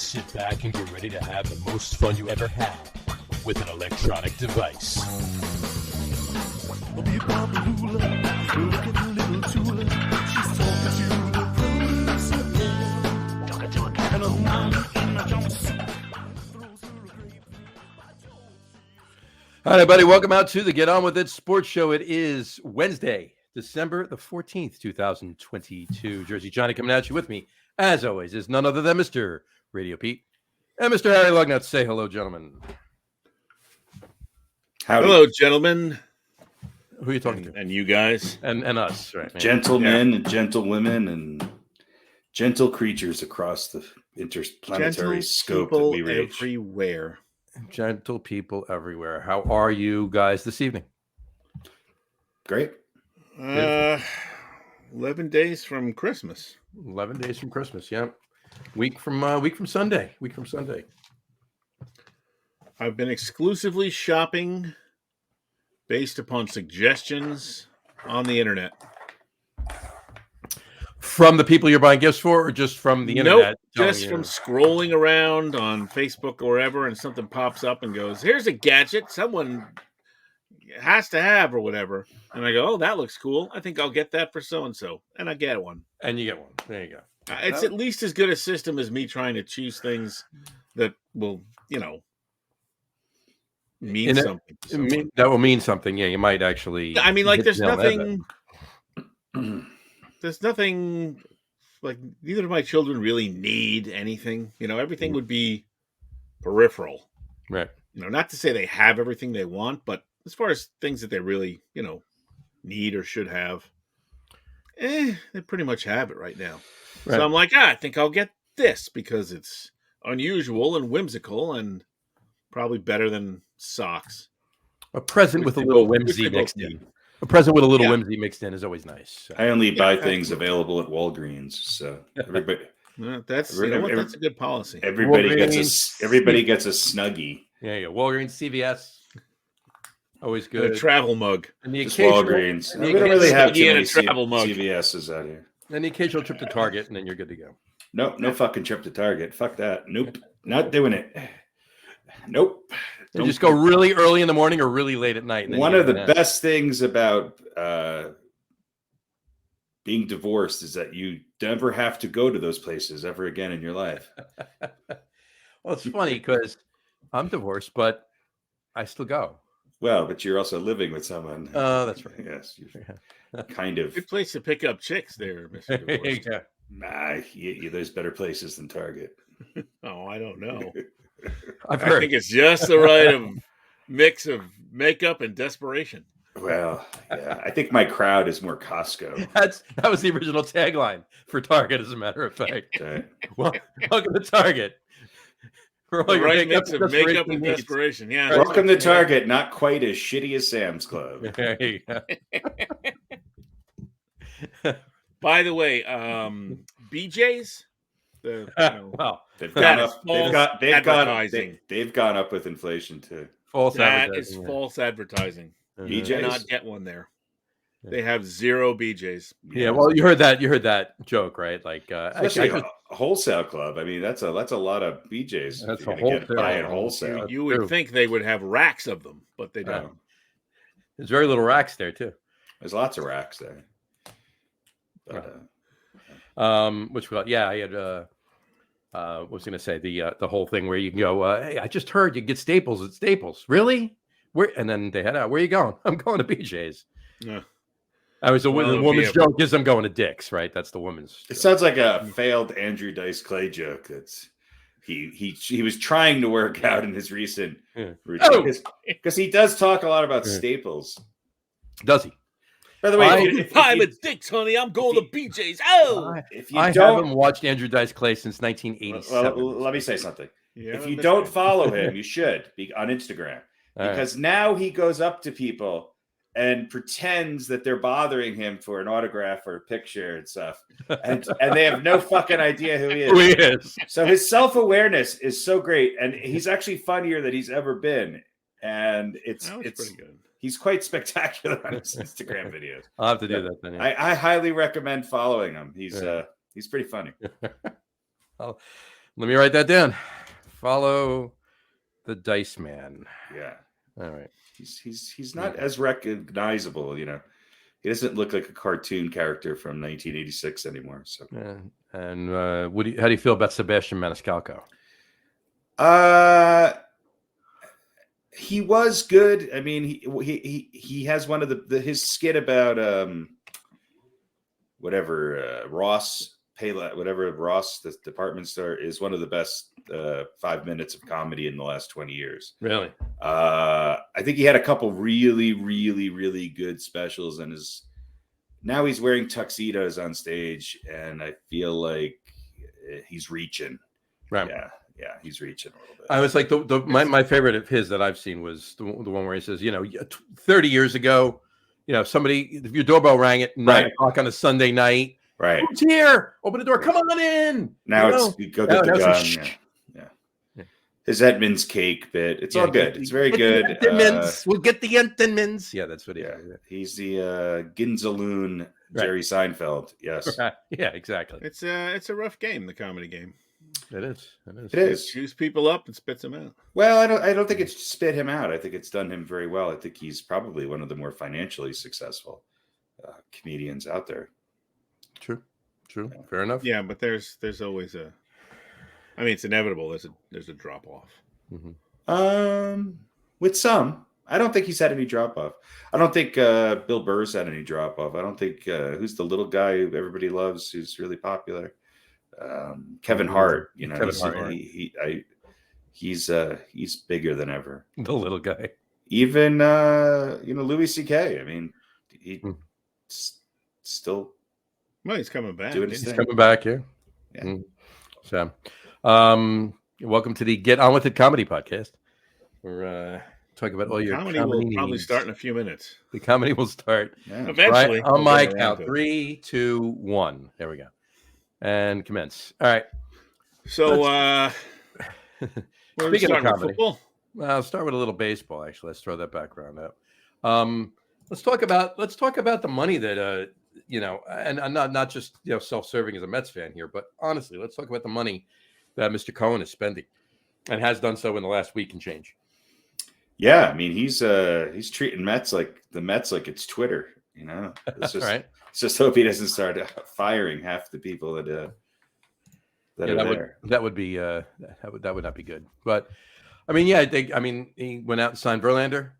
Sit back and get ready to have the most fun you ever had with an electronic device. All right, everybody, welcome out to the Get On With It Sports Show. It is Wednesday, December the 14th, 2022. Jersey Johnny coming at you with me, as always, is none other than Mr. RadioPete and Mr. Harry Lug Nutz. Say hello, gentlemen. Howdy. Hello, gentlemen. Who are you talking to? And you guys. And us, right? Man. Gentlemen and gentlewomen and gentle creatures across the interplanetary scope that we reach. Everywhere. Gentle people everywhere. How are you guys this evening? Great. 11 days from Christmas. 11 days from Christmas, yeah. Week from Sunday. I've been exclusively shopping based upon suggestions on the internet. From the people you're buying gifts for, or just from the internet? Nope, just from scrolling around on Facebook or wherever, and something pops up and goes, here's a gadget someone has to have or whatever. And I go, oh, that looks cool. I think I'll get that for so-and-so. And I get one. And you get one. There you go. It's at least as good a system as me trying to choose things that will, mean something. That will mean something. Yeah, you might actually. I mean, like, there's nothing. There's nothing. Like, neither of my children really need anything. Everything would be peripheral. Right. Not to say they have everything they want, but as far as things that they really, need or should have, they pretty much have it right now. Right. So I'm like, I think I'll get this because it's unusual and whimsical and probably better than socks. A present with a little whimsy mixed in. A present with a little whimsy mixed in is always nice. So. I only buy things available at Walgreens, so everybody. That's that's a good policy. Everybody gets a Snuggie. Yeah, Walgreens, CVS, always good. A travel mug. And the Walgreens. We don't really have too many travel mug. CVS's out here. And the occasional trip to Target, and then you're good to go. No fucking trip to Target. Fuck that. Nope, not doing it. Nope. You just go really early in the morning or really late at night. One of the best things about being divorced is that you never have to go to those places ever again in your life. Well, it's funny because I'm divorced, but I still go. Well, but you're also living with someone. Oh, that's right. Yes. Kind of. Good place to pick up chicks there, Mr. Divorced. Yeah. Nah, there's better places than Target. Oh, I don't know. I think it's just the right mix of makeup and desperation. Well, yeah, I think my crowd is more Costco. That was the original tagline for Target, as a matter of fact. Welcome to Target. For all your right mix of makeup and desperation. Yeah. Welcome to Target, not quite as shitty as Sam's Club. There you go. By the way, BJ's. They've gone up with inflation too. That is false advertising. You cannot get one there. They have zero BJ's. Yeah, well, you heard that joke, right? Like, especially a wholesale club. I mean, that's a lot of BJ's. That's wholesale. You would think they would have racks of them, but they don't. There's very little racks there too. There's lots of racks there. But, which I had. What was going to say the whole thing where you can go. Hey, I just heard you get Staples at Staples. Really? Where? And then they head out. Where are you going? I'm going to BJ's. Yeah. I was the woman's joke is I'm going to Dick's, right? That's the woman's. It sounds like a failed Andrew Dice Clay joke. That's he was trying to work out in his recent routine because he does talk a lot about Staples. Does he? By the way, I'm at Dick's, honey. I'm going to BJ's. Oh, I haven't watched Andrew Dice Clay since 1987. Well, let me say something. If you don't follow him, you should be on Instagram because now he goes up to people and pretends that they're bothering him for an autograph or a picture and stuff, and they have no fucking idea who he is. Who he is. So his self-awareness is so great, and he's actually funnier than he's ever been, and it's pretty good. He's quite spectacular on his Instagram videos. I'll have to do that then. Yeah. I highly recommend following him. He's pretty funny. Let me write that down. Follow the Dice Man. Yeah. All right. He's not as recognizable, He doesn't look like a cartoon character from 1986 anymore. So. And how do you feel about Sebastian Maniscalco? He was good. I mean, he has one of his skit about Ross Payless, whatever Ross, the department store, is one of the best 5 minutes of comedy in the last 20 years. Really? I think he had a couple really, really, really good specials, and now he's wearing tuxedos on stage, and I feel like he's reaching. Right. Yeah, he's reaching a little bit. I was like, my favorite of his that I've seen was the one where he says, 30 years ago, if your doorbell rang at 9 o'clock on a Sunday night, right? Who's here? Open the door. Come on in. Now you go get the gun. Yeah. His Edmonds cake bit. It's all good. It's very good. We'll get the Entenmans. Yeah, that's what he is. He's the Ginzaloon Jerry Seinfeld. Yes. Right. Yeah, exactly. It's a rough game, the comedy game. It is. It chews people up and spits them out. Well, I don't think it's spit him out. I think it's done him very well. I think he's probably one of the more financially successful comedians out there. True. Fair enough. Yeah, but there's always it's inevitable. There's a drop off. Mm-hmm. With some, I don't think he's had any drop off. I don't think Bill Burr's had any drop off. I don't think who's the little guy who everybody loves, who's really popular. Kevin Hart, he's bigger than ever. The little guy. Even Louis C.K. I mean, still. Well, he's coming back. He's coming back, yeah. Mm. So, welcome to the Get On With It comedy podcast. We're talking about all your comedy will probably start in a few minutes. The comedy will start eventually. Right on my count. 3, 2, 1. There we go. And commence. All right. So, speaking of comedy, football? Well, I'll start with a little baseball. Actually, let's throw that background up. Let's talk about the money that and I'm not just self-serving as a Mets fan here, but honestly, let's talk about the money that Mr. Cohen is spending and has done so in the last week and change. Yeah, I mean he's treating the Mets like it's Twitter. It's just right. Just hope he doesn't start firing half the people that are there. That would not be good. But I mean, he went out and signed Verlander,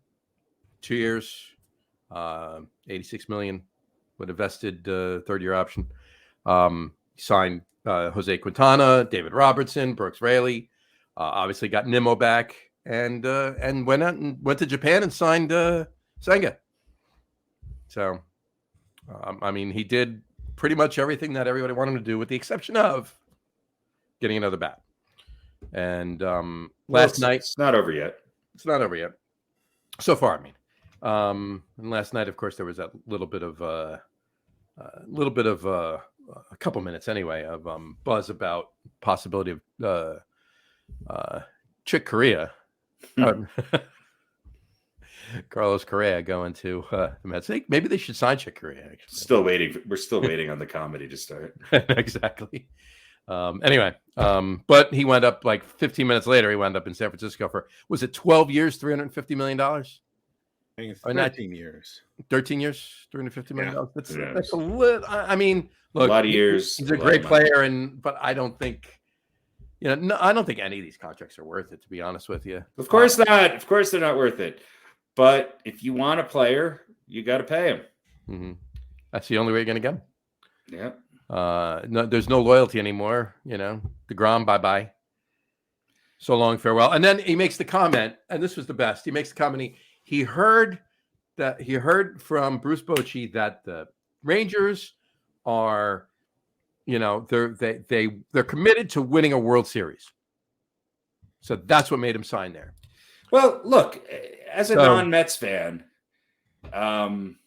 2 years, $86 million with a vested third-year option. He signed Jose Quintana, David Robertson, Brooks Raley. Obviously got Nimmo back and went to Japan and signed Senga. So. He did pretty much everything that everybody wanted him to do, with the exception of getting another bat. And last night, it's not over yet. It's not over yet, so far. And last night, of course, there was that little bit of a couple minutes anyway of buzz about possibility of Chick Corea. Carlos Correa going to the Mets. Maybe they should sign Chick Corea. Actually, we're still waiting on the comedy to start. Exactly. But he wound up 15 minutes later. He wound up in San Francisco for 12 years, $350 million. I think it's 13 years. 13 years, $350 million. Yeah. That's a little. Look, a lot of years. He's a great player, but I don't think. I don't think any of these contracts are worth it. To be honest with you, of course not. Of course they're not worth it. But if you want a player, you got to pay him. Mm-hmm. That's the only way you're going to get him. Yeah. No, there's no loyalty anymore. DeGrom, bye-bye. So long, farewell. And then he makes the comment, and this was the best. He makes the comment. He heard from Bruce Bochy that the Rangers are, they're committed to winning a World Series. So that's what made him sign there. Well, look, as a non-Mets fan, don't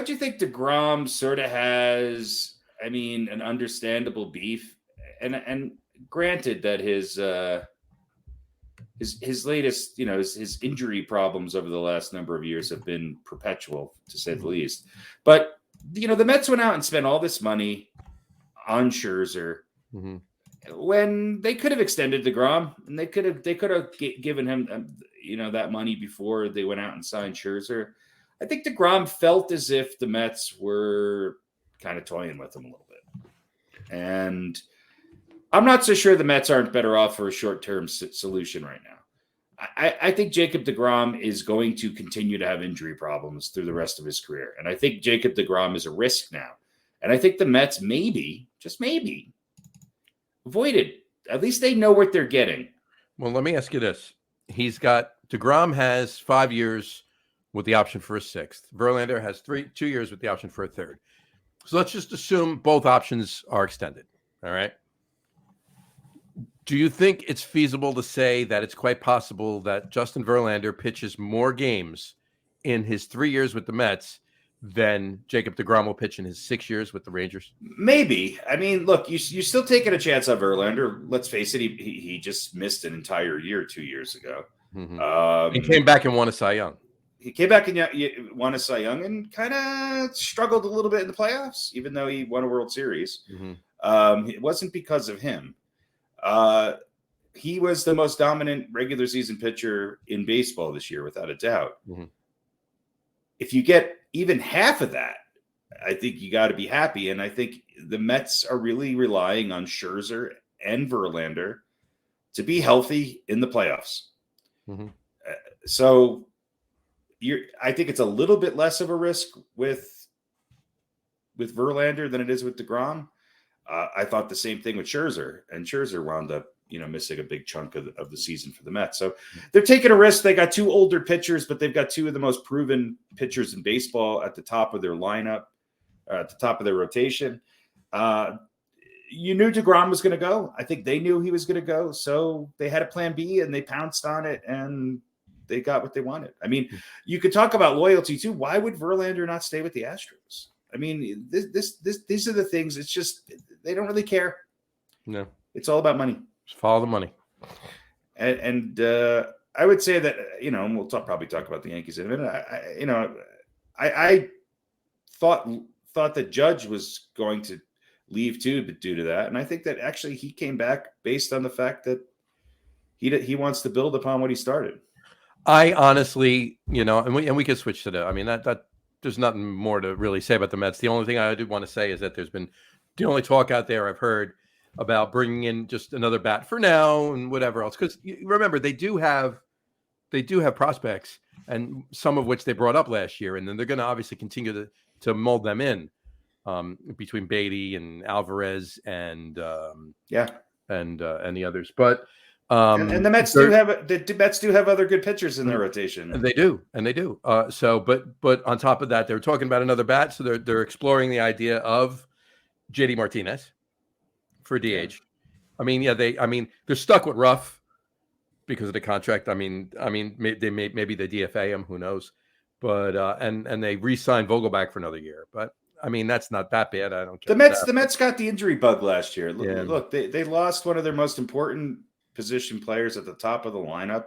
you think DeGrom sort of has, an understandable beef? And granted that his latest, his injury problems over the last number of years have been perpetual, to say the least. But, the Mets went out and spent all this money on Scherzer. Mm-hmm. when they could have extended DeGrom, and they could have given him that money before they went out and signed Scherzer. I think DeGrom felt as if the Mets were kind of toying with him a little bit, and I'm not so sure the Mets aren't better off for a short-term solution right now. I think Jacob DeGrom is going to continue to have injury problems through the rest of his career, and I think Jacob DeGrom is a risk now, and I think the Mets just maybe, avoid it. At least they know what they're getting. Well, let me ask you this: DeGrom has 5 years with the option for a sixth. Verlander has 2 years with the option for a third. So let's just assume both options are extended. All right. Do you think it's feasible to say that it's quite possible that Justin Verlander pitches more games in his 3 years with the Mets than Jacob DeGrom will pitch in his 6 years with the Rangers? Maybe. I mean, look, you're still taking a chance on Verlander. Let's face it, he just missed an entire year 2 years ago. Mm-hmm. He came back and won a Cy Young. He came back and won a Cy Young and kind of struggled a little bit in the playoffs, even though he won a World Series. Mm-hmm. It wasn't because of him. He was the most dominant regular season pitcher in baseball this year, without a doubt. Mm-hmm. If you get even half of that, I think you got to be happy. And I think the Mets are really relying on Scherzer and Verlander to be healthy in the playoffs. Mm-hmm. So I think it's a little bit less of a risk with Verlander than it is with DeGrom. I thought the same thing with Scherzer, and Scherzer wound up, missing a big chunk of the season for the Mets. So they're taking a risk. They got two older pitchers, but they've got two of the most proven pitchers in baseball at the top of their lineup, at the top of their rotation. You knew DeGrom was going to go. I think they knew he was going to go. So they had a plan B and they pounced on it and they got what they wanted. I mean, you could talk about loyalty too. Why would Verlander not stay with the Astros? I mean, these are the things. It's just, they don't really care. No, it's all about money. Just follow the money. And I would say that, and we'll probably talk about the Yankees in a minute. I thought that Judge was going to leave too, but due to that. And I think that actually he came back based on the fact that he wants to build upon what he started. I honestly, and we can switch to that there's nothing more to really say about the Mets. The only thing I do want to say is that there's been the only talk out there I've heard about bringing in just another bat for now and whatever else. Because remember, they do have prospects, and some of which they brought up last year, and then they're going to obviously continue to mold them in between Beatty and Alvarez and the others. But and the Mets do have other good pitchers in their rotation. And they do. But on top of that, they're talking about another bat, so they're exploring the idea of JD Martinez for DH. Yeah. They're stuck with Ruff because of the contract. Maybe they DFA him, who knows? But and they re-signed Vogelback for another year. But that's not that bad. I don't care. The Mets got the injury bug last year. Look, they lost one of their most important position players at the top of the lineup,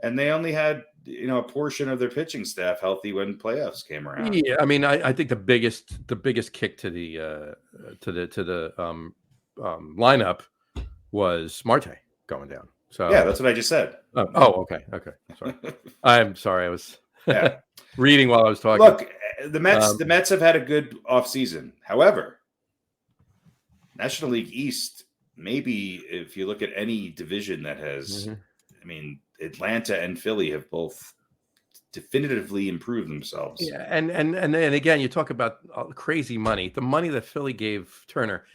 and they only had a portion of their pitching staff healthy when playoffs came around. Yeah, I think the biggest kick to the lineup was Marte going down. So yeah, that's what I just said. Oh, okay. Sorry. I'm sorry. I was reading while I was talking. Look, the Mets have had a good offseason. However, National League East, maybe if you look at any division that has, Atlanta and Philly have both definitively improved themselves. Yeah, and then again, you talk about crazy money. The money that Philly gave Turner.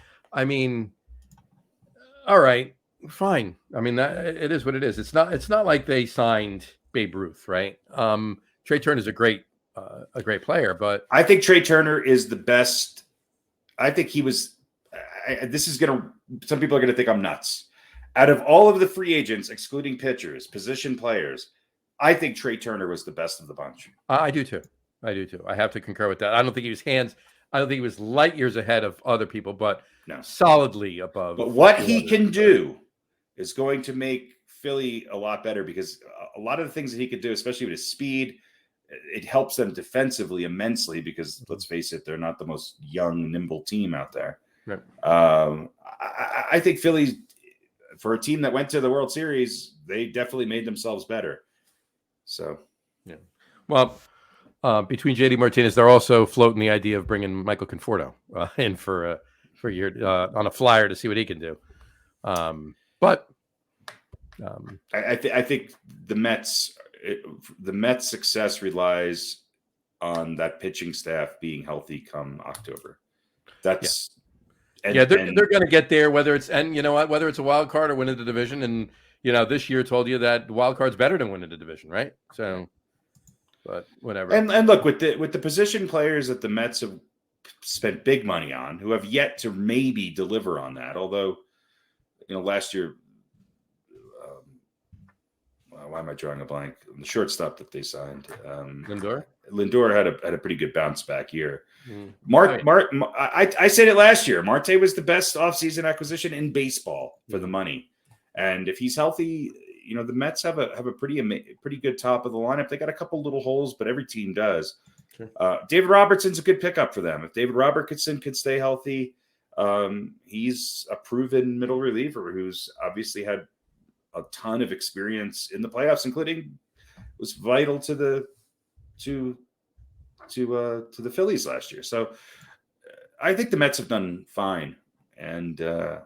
All right, fine. It is what it is. It's not like they signed Babe Ruth, right? Trey Turner's a great player, but I think Trey Turner is the best. I think he was. Some people are going to think I'm nuts. Out of all of the free agents, excluding pitchers, position players, I think Trey Turner was the best of the bunch. I do too. I have to concur with that. I don't think he was light years ahead of other people, but solidly above. But what he can do is going to make Philly a lot better, because a lot of the things that he could do, especially with his speed, it helps them defensively immensely, because let's face it, they're not the most young, nimble team out there. Right. I think Philly, for a team that went to the World Series, they definitely made themselves better. So, yeah. Well, between JD Martinez, they're also floating the idea of bringing Michael Conforto in for a year on a flyer to see what he can do. But I think the Mets success relies on that pitching staff being healthy come October. That's they're going to get there, whether it's whether it's a wild card or winning the division. And this year told you that the wild card's better than winning the division, right? So, but whatever. And look, with the position players that the Mets have spent big money on, who have yet to maybe deliver on that. Although, last year, why am I drawing a blank? The shortstop that they signed, Lindor had a pretty good bounce back year. I said it last year. Marte was the best offseason acquisition in baseball for the money, and if he's healthy, the Mets have a pretty good top of the lineup. They got a couple little holes, but every team does. Sure. David Robertson's a good pickup for them. If David Robertson could stay healthy, he's a proven middle reliever who's obviously had a ton of experience in the playoffs, including was vital to the Phillies last year. So I think the Mets have done fine, and I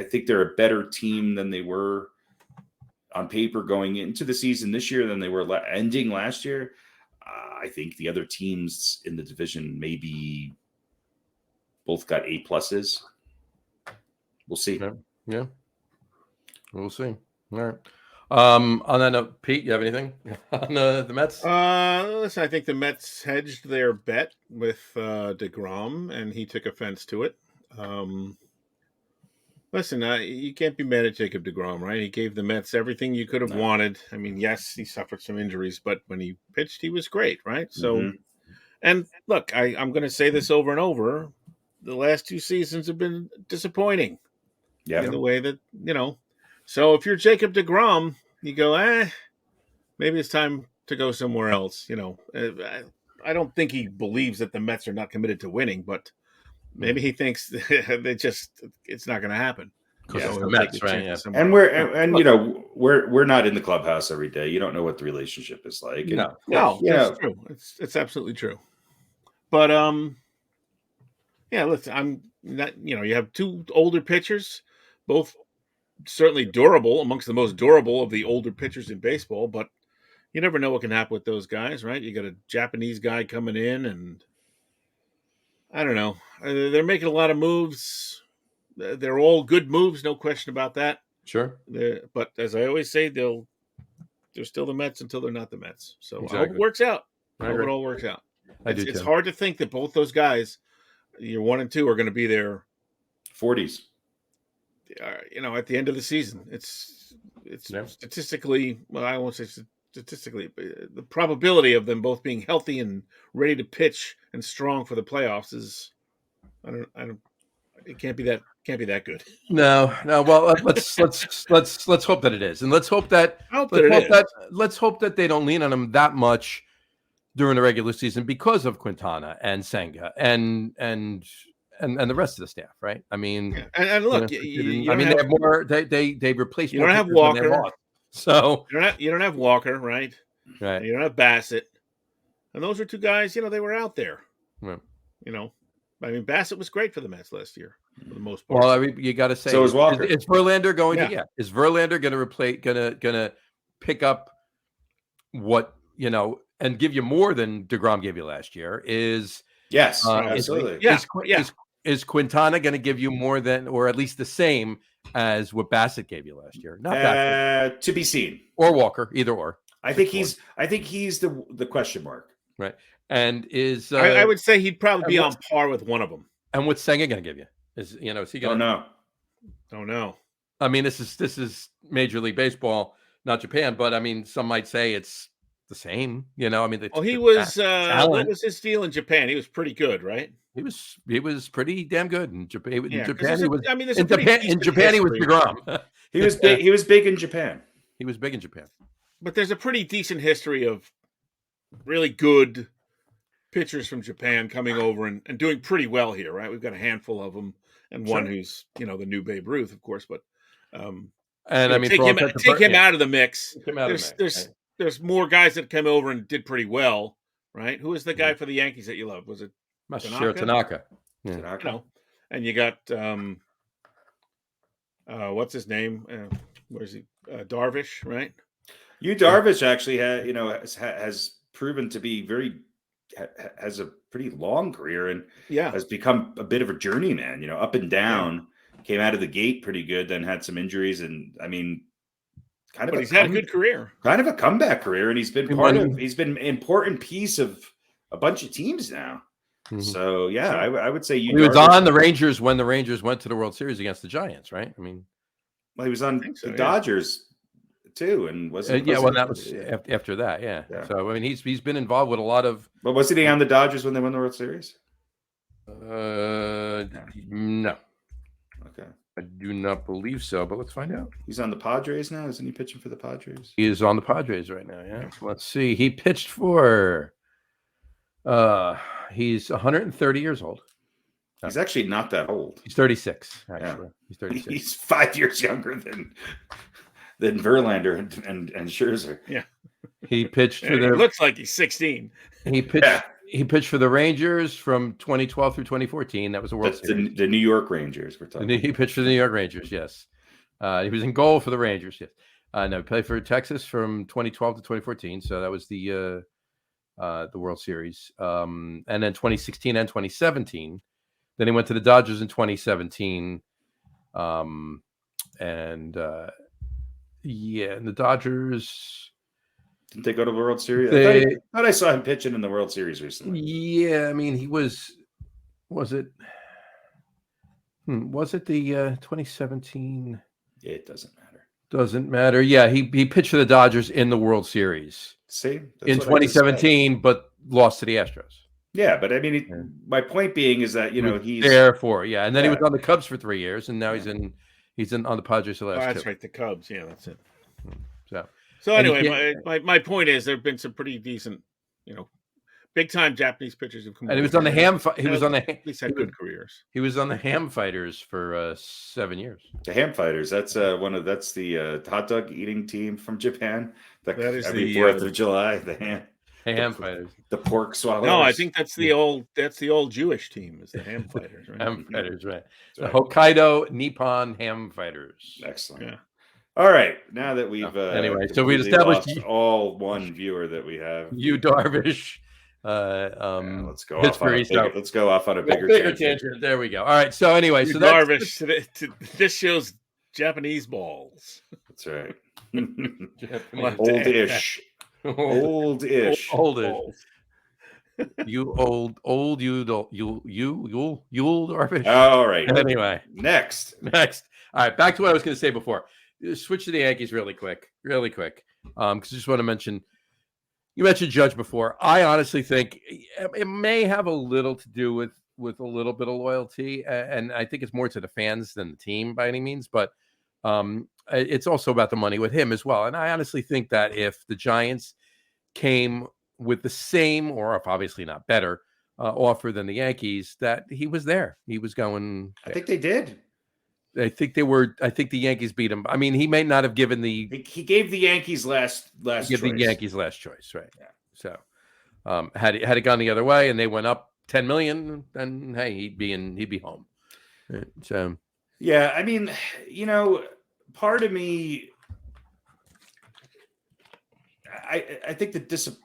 think they're a better team than they were on paper going into the season this year than they were ending last year. I think the other teams in the division maybe both got A+. We'll see. Yeah. We'll see. All right. On that note, Pete, you have anything on the Mets? Listen, I think the Mets hedged their bet with DeGrom, and he took offense to it. Listen, you can't be mad at Jacob DeGrom, right? He gave the Mets everything you could have wanted. I mean, yes, he suffered some injuries, but when he pitched, he was great, right? So, and look, I'm going to say this over and over. The last 2 seasons have been disappointing in the way that, So if you're Jacob DeGrom, you go, maybe it's time to go somewhere else. I don't think he believes that the Mets are not committed to winning, but maybe he thinks it's not going to happen. Yeah, the Mets, right? Yeah. And we're not in the clubhouse every day. You don't know what the relationship is like. No, that's true. It's absolutely true. But listen, I'm not. You have 2 older pitchers, both certainly durable, amongst the most durable of the older pitchers in baseball. But you never know what can happen with those guys, right? You got a Japanese guy coming in, and I don't know. They're making a lot of moves. They're all good moves, no question about that. Sure. But as I always say, they're still the Mets until they're not the Mets. So exactly. I hope it works out. I hope it all works out. It's hard to think that both those guys, year 1 and 2, are going to be their 40s. At the end of the season. It's statistically, well, I won't say statistically, but the probability of them both being healthy and ready to pitch and strong for the playoffs is, it can't be that good. No. Well, let's hope that it is, and let's hope that they don't lean on him that much during the regular season because of Quintana and Senga and the rest of the staff, right? I mean, and look, they have more. They replaced. You don't have Walker, so you don't have Walker, right? Right. You don't have Bassett, and those are 2 guys. They were out there. Yeah. Bassett was great for the Mets last year for the most part. Well, you got to say, so is Walker. Is Verlander going to? Yeah. Is Verlander going to replace? Going to pick up what and give you more than DeGrom gave you last year? Yes, absolutely. Is Quintana going to give you more than, or at least the same as what Bassett gave you last year? Not that to be seen. Or Walker, either or. I think he's the question mark. Right. And is I would say he'd probably be on par with one of them. And what's Senga going to give you? Is he going to? Don't know. I mean, this is Major League Baseball, not Japan, but I mean, some might say it's the same. He was. What was his deal in Japan? He was pretty good, right? He was pretty damn good in Japan. In Japan, he was DeGrom. He was big. He was big in Japan. He was big in Japan. But there's a pretty decent history of really good pitchers from Japan coming over and doing pretty well here, right? We've got a handful of them, and one who's the new Babe Ruth, of course. But and I mean, take him out of the mix. There's more guys that came over and did pretty well, right? Who was the guy for the Yankees that you loved? Was it Tanaka? Yeah. Tanaka. And you got what's his name? Where's he? Darvish, right? Darvish actually has proven to be has a pretty long career and has become a bit of a journeyman, up and down, came out of the gate pretty good, then had some injuries. And I mean, he's had a good career, kind of a comeback career. And he's been he's been an important piece of a bunch of teams now. Mm-hmm. So I would say he was on the Rangers when the Rangers went to the World Series against the Giants, right? I mean, well, he was on the Dodgers too, and that was after that, yeah. So I mean, he's been involved with a lot of. But wasn't he on the Dodgers when they won the World Series? No. Okay. I do not believe so, but let's find out. He's on the Padres now. Isn't he pitching for the Padres? He is on the Padres right now. Yeah. Let's see. He pitched for. He's 130 years old. He's actually not that old. He's 36. Actually, he's 36. He's 5 years younger than Verlander and Scherzer. Yeah. He pitched for It looks like he's 16. He pitched. Yeah. He pitched for the Rangers from 2012 through 2014. That was the World Series. The New York Rangers we're talking. He pitched for the New York Rangers. Yes. He was in goal for the Rangers. Yes. No, he played for Texas from 2012 to 2014. So that was the World Series. And then 2016 and 2017. Then he went to the Dodgers in 2017. And the Dodgers. Didn't they go to the World Series? I thought I saw him pitching in the World Series recently. Yeah, I mean, he was it the 2017? It doesn't matter. Doesn't matter. Yeah, he pitched for the Dodgers in the World Series. See? In 2017, but lost to the Astros. Yeah, but I mean, my point being is that, he's there for, and then he was on the Cubs for 3 years, and now he's on the Padres the last that's two. Right, the Cubs. Yeah, that's it. So anyway, my point is there have been some pretty decent, big time Japanese pitchers who've come. And he was on the Ham. He was on the. At least had good careers. He was on the Ham Fighters for 7 years. The Ham Fighters. That's the hot dog eating team from Japan. That is every 4th of July. The Ham Fighters. The pork swallows. No, I think that's the old Jewish team. Is the Ham Fighters? Right? Ham Fighters, right? The Hokkaido Nippon Ham Fighters. Excellent. Yeah. All right, now that we've so we've established all one viewer that we have, Darvish. Let's go off on a bigger tangent. There we go. All right. So anyway, Darvish. This shows Japanese balls. That's right. Oldish. You Darvish. All right. Anyway, next. All right. Back to what I was going to say before. Switch to the Yankees really quick. Because I just want to mention, you mentioned Judge before. I honestly think it may have a little to do with a little bit of loyalty, and I think it's more to the fans than the team by any means. But it's also about the money with him as well. And I honestly think that if the Giants came with the same, or if obviously not better, offer than the Yankees, that he was there. He was going. I think they did. I think the Yankees beat him. I mean, he may not have given he gave the Yankees last choice. The Yankees last choice, right? Yeah. So, had it gone the other way and they went up $10 million, then hey, he'd be home. Right? So, yeah, I mean, part of me, I think that the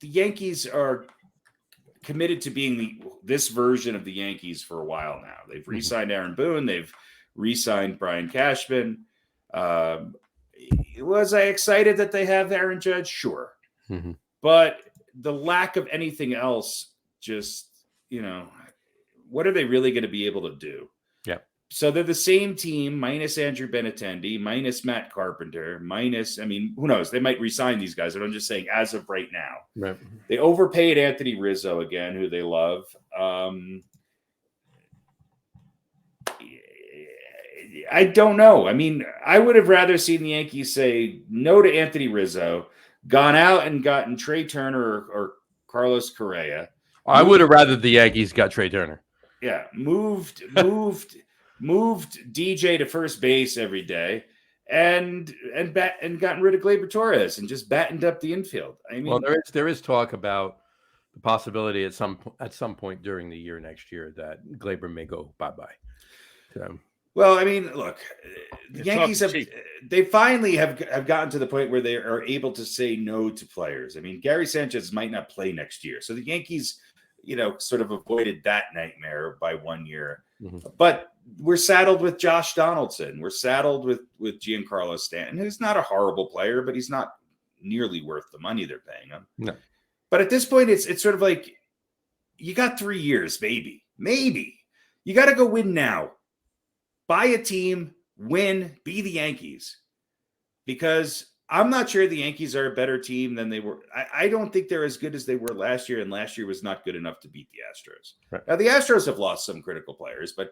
Yankees are committed to being this version of the Yankees for a while now. They've re-signed Aaron Boone. They've re-signed Brian Cashman. Was I excited that they have Aaron Judge? Sure. Mm-hmm. But the lack of anything else, just, what are they really going to be able to do? Yeah. So they're the same team, minus Andrew Benintendi, minus Matt Carpenter, who knows? They might re-sign these guys, but I'm just saying as of right now. Right. They overpaid Anthony Rizzo again, who they love. I don't know. I mean, I would have rather seen the Yankees say no to Anthony Rizzo, gone out and gotten Trey Turner or Carlos Correa. I would have rather the Yankees got Trey Turner. Yeah, moved DJ to first base every day, and gotten rid of Gleyber Torres and just battened up the infield. I mean, well, there is talk about the possibility at some point during the year next year that Gleyber may go bye-bye. So, well, I mean, look, the Yankees they finally have gotten to the point where they are able to say no to players. I mean, Gary Sanchez might not play next year, so the Yankees, sort of avoided that nightmare by 1 year. Mm-hmm. But we're saddled with Josh Donaldson. We're saddled with Giancarlo Stanton, who's not a horrible player, but he's not nearly worth the money they're paying him. No. But at this point, it's sort of like, you got 3 years, maybe. You got to go win now. Buy a team, win, be the Yankees. Because I'm not sure the Yankees are a better team than they were. I don't think they're as good as they were last year, and last year was not good enough to beat the Astros. Right. Now, the Astros have lost some critical players, but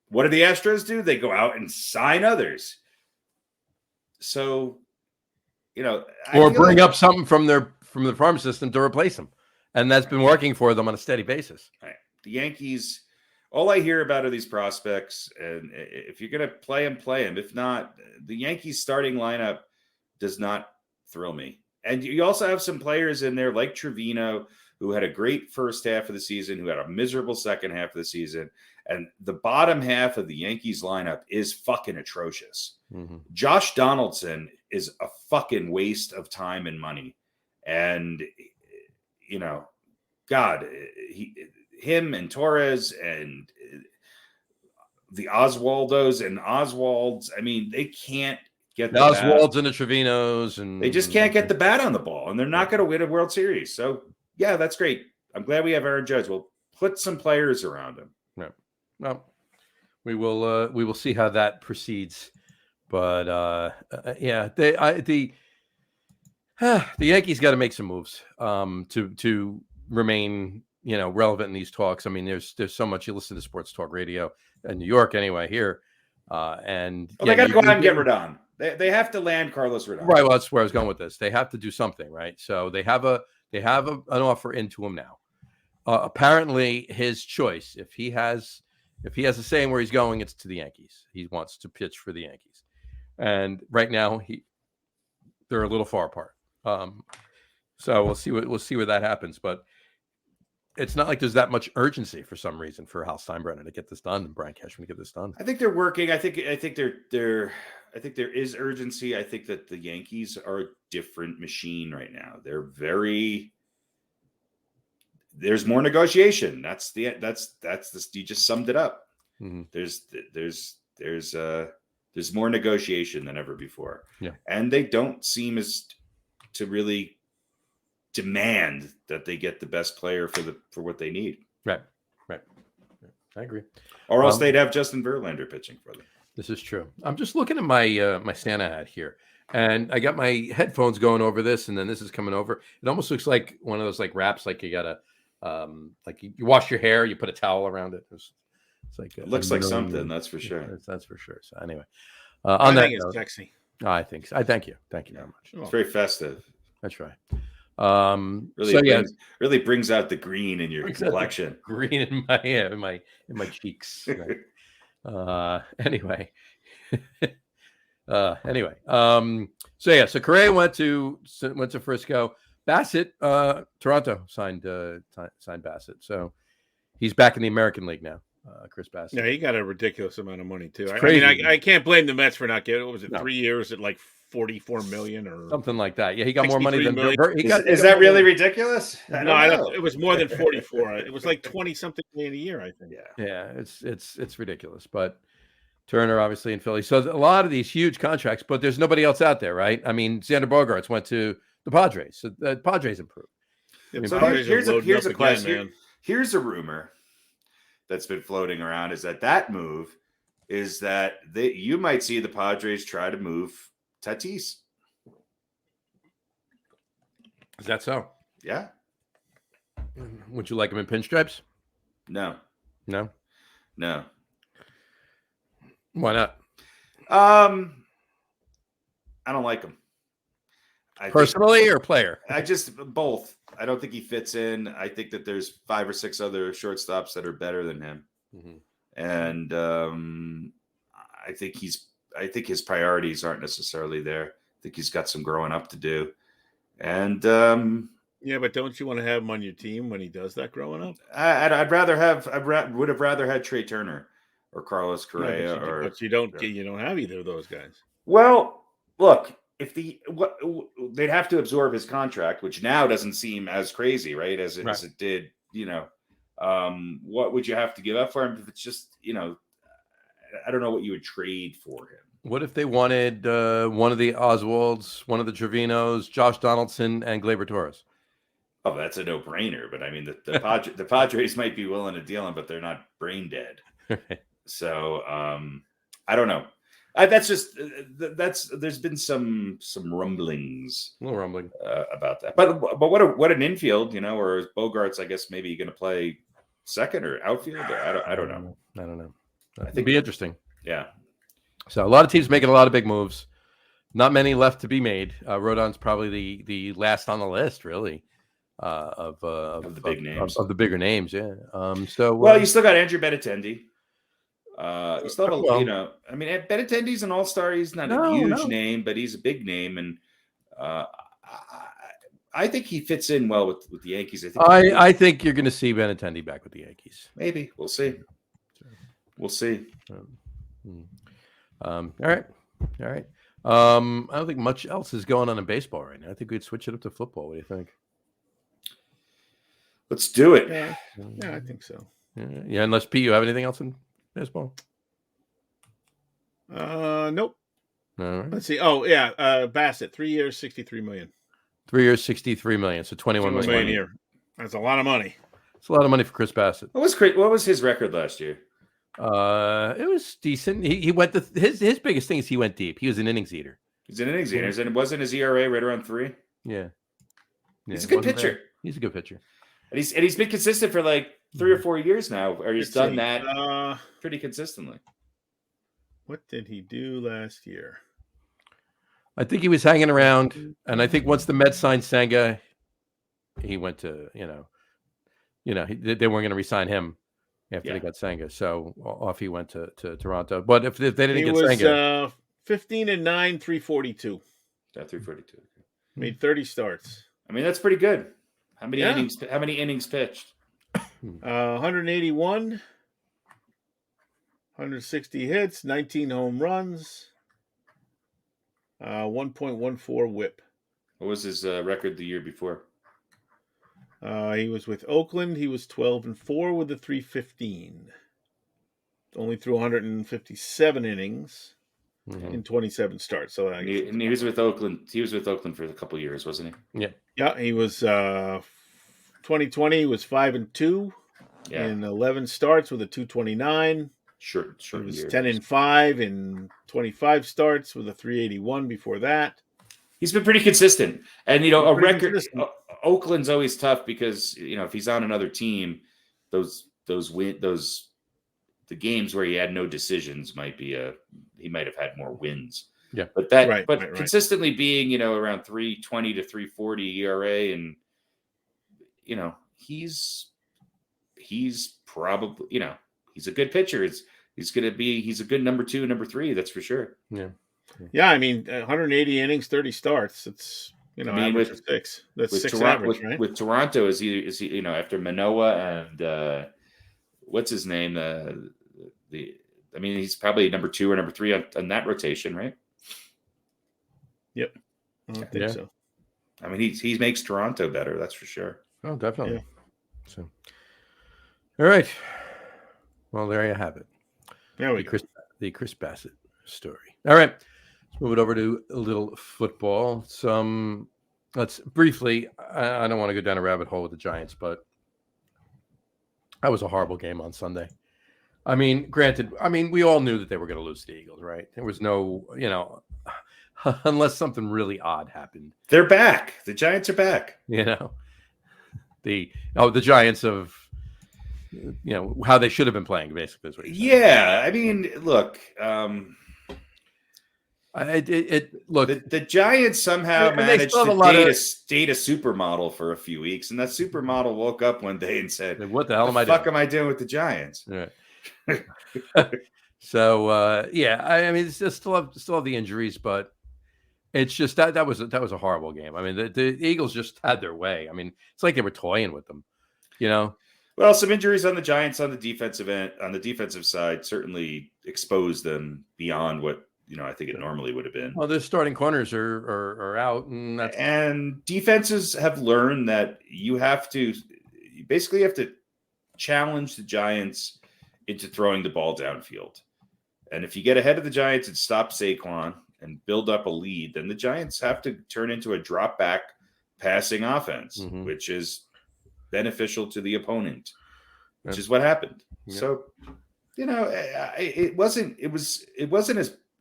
what do the Astros do? They go out and sign others. So, or bring up something from the farm system to replace them. And that's been working for them on a steady basis. Right. The Yankees, all I hear about are these prospects, and if you're going to play them. If not, the Yankees starting lineup does not thrill me. And you also have some players in there like Trevino, who had a great first half of the season, who had a miserable second half of the season. And the bottom half of the Yankees lineup is fucking atrocious. Mm-hmm. Josh Donaldson is a fucking waste of time and money. And, him and Torres and the Oswaldos and Oswalds, I mean, they can't get the Oswalds and the Trevinos, and they just can't get the bat on the ball, and they're not going to win a World Series. So, yeah, that's great. I'm glad we have Aaron Judge. We'll put some players around him. Yeah. Well, we will see how that proceeds. But the Yankees got to make some moves to remain relevant in these talks. I mean, there's so much. You listen to sports talk radio in New York anyway here, and they got to go out and get Rodon. They have to land Carlos Rodon. Right. Well, that's where I was going with this. They have to do something, right? So they have an offer into him now. Apparently, his choice, if he has a saying where he's going, it's to the Yankees. He wants to pitch for the Yankees, and right now they're a little far apart. So we'll see where that happens, but it's not like there's that much urgency for some reason for Hal Steinbrenner to get this done and Brian Cashman to get this done. I think they're working. I think there is urgency. I think that the Yankees are a different machine right now. There's more negotiation. That's this. You just summed it up. Mm-hmm. There's more negotiation than ever before. Yeah. And they don't seem as to really demand that they get the best player for what they need. Right. I agree. Or else they'd have Justin Verlander pitching for them. This is true. I'm just looking at my my Santa hat here, and I got my headphones going over this, and then this is coming over. It almost looks like one of those like wraps, like you gotta like you wash your hair, you put a towel around it. It's like it looks like something. That's for sure. That's for sure. So anyway, I think it's sexy. I think so. I thank you very much. It's very festive. That's right. Really brings out the green in your complexion. Green in my cheeks. Right. Anyway. So Correa went to Frisco. Bassett, Toronto signed Bassett. So he's back in the American League now. Chris Bassett. Yeah, he got a ridiculous amount of money too. I can't blame the Mets for not getting. What was it? 3 years at like $44 million or something like that. Yeah, he got more money than Is that really ridiculous? No, it was more than 44. It was like 20 something million a year, I think. Yeah, it's ridiculous. But Turner obviously in Philly. So a lot of these huge contracts, but there's nobody else out there, right? I mean, Xander Bogaerts went to the Padres. So the Padres improved. So here's a question. Man. Here's a rumor that's been floating around is that move is that you might see the Padres try to move Tatis. Is that so? Yeah. Would you like him in pinstripes? No. Why not? I don't like him. Personally or player? I just both. I don't think he fits in. I think that there's 5 or 6 other shortstops that are better than him, and I think his priorities aren't necessarily there. I think he's got some growing up to do, and yeah, but don't you want to have him on your team when he does that growing up? would have rather had Trey Turner or Carlos Correa, but you don't have either of those guys. Well, look, if they'd have to absorb his contract, which now doesn't seem as crazy, right? As it did, what would you have to give up for him? If it's just, I don't know what you would trade for him. What if they wanted one of the Oswalds, one of the Trevinos, Josh Donaldson, and Gleyber Torres? Oh, that's a no-brainer. But I mean, the Padres might be willing to deal him, but they're not brain dead. So I don't know. There's been some rumblings, a little rumbling about that. But what an infield, or Bogart's, I guess maybe going to play second or outfield. I don't know. I don't know. I think it'd be interesting. Yeah. So a lot of teams making a lot of big moves. Not many left to be made. Rodon's probably the last on the list, really, of the big names, of the bigger names. Yeah. You still got Andrew Benintendi. You still have I mean, Benintendi's an all-star. He's not a huge name, but he's a big name, and I think he fits in well with the Yankees. I think you're going to see Benintendi back with the Yankees. Maybe we'll see. We'll see. All right. I don't think much else is going on in baseball right now. I think we'd switch it up to football. What do you think? Let's do it. Yeah, I think so. Yeah, unless Pete, you have anything else in baseball? Nope. All right. Let's see. Oh, yeah. Bassett, 3 years, $63 million. 3 years, $63 million. So $21 million a year. That's a lot of money. It's a lot of money for Chris Bassett. What was his record last year? It was decent. He went his biggest thing is he went deep. He was an innings eater. He's an innings eater, and wasn't his ERA right around 3? Yeah. He's a good pitcher. He's a good pitcher, and he's been consistent for like 3 or 4 years now. Or he's done that pretty consistently. What did he do last year? I think he was hanging around, and I think once the Mets signed Senga, he went to they weren't going to re-sign him after they got Senga, so off he went to Toronto. But if they didn't get Senga, 15-9, 342. Got 342. Made 30 starts. I mean, that's pretty good. How many innings? How many innings pitched? 181, 160 hits, 19 home runs, 1.14 WHIP. What was his record the year before? He was with Oakland. He was 12-4 with a 315. Only threw 157 innings in 27 starts. So and he was with Oakland. He was with Oakland for a couple of years, wasn't he? Yeah. Yeah, he was 2020 was 5-2 in 11 starts with a 229. Short he was years. 10-5 in 25 starts with a 381 before that. He's been pretty consistent. And a record Oakland's always tough because if he's on another team, the games where he had no decisions he might have had more wins. Yeah. But consistently being, around 320 to 340 ERA, and he's probably, he's a good pitcher. He's a good number 2, number 3, that's for sure. Yeah. Yeah, I mean, 180 innings, 30 starts. It's average of 6. That's 6 average, right? With Toronto, is he after Manoah and what's his name? He's probably number 2 or number 3 on that rotation, right? Yep, I think so. I mean, he makes Toronto better, that's for sure. Oh, definitely. Yeah. So, all right. Well, there you have it. There we go. The Chris Bassett story. All right. Let's move it over to a little football. Let's briefly, I don't want to go down a rabbit hole with the Giants, but that was a horrible game on Sunday. I mean, granted, we all knew that they were going to lose to the Eagles, right? There was no, unless something really odd happened. They're back. The Giants are back. The Giants of, how they should have been playing, basically. Is what I mean, look, Look, the Giants somehow managed to date a supermodel for a few weeks, and that supermodel woke up one day and said, "What the hell am I doing with the Giants?" Right. So I mean, it's just still have the injuries, but it's just that was a horrible game. I mean, the Eagles just had their way. I mean, it's like they were toying with them, you know. Well, some injuries on the Giants on the defensive side certainly exposed them beyond what I think it normally would have been. Well, their starting corners are out, and defenses have learned that you basically have to challenge the Giants into throwing the ball downfield. And if you get ahead of the Giants and stop Saquon and build up a lead, then the Giants have to turn into a drop back passing offense, which is beneficial to the opponent, which is what happened. Yeah. So,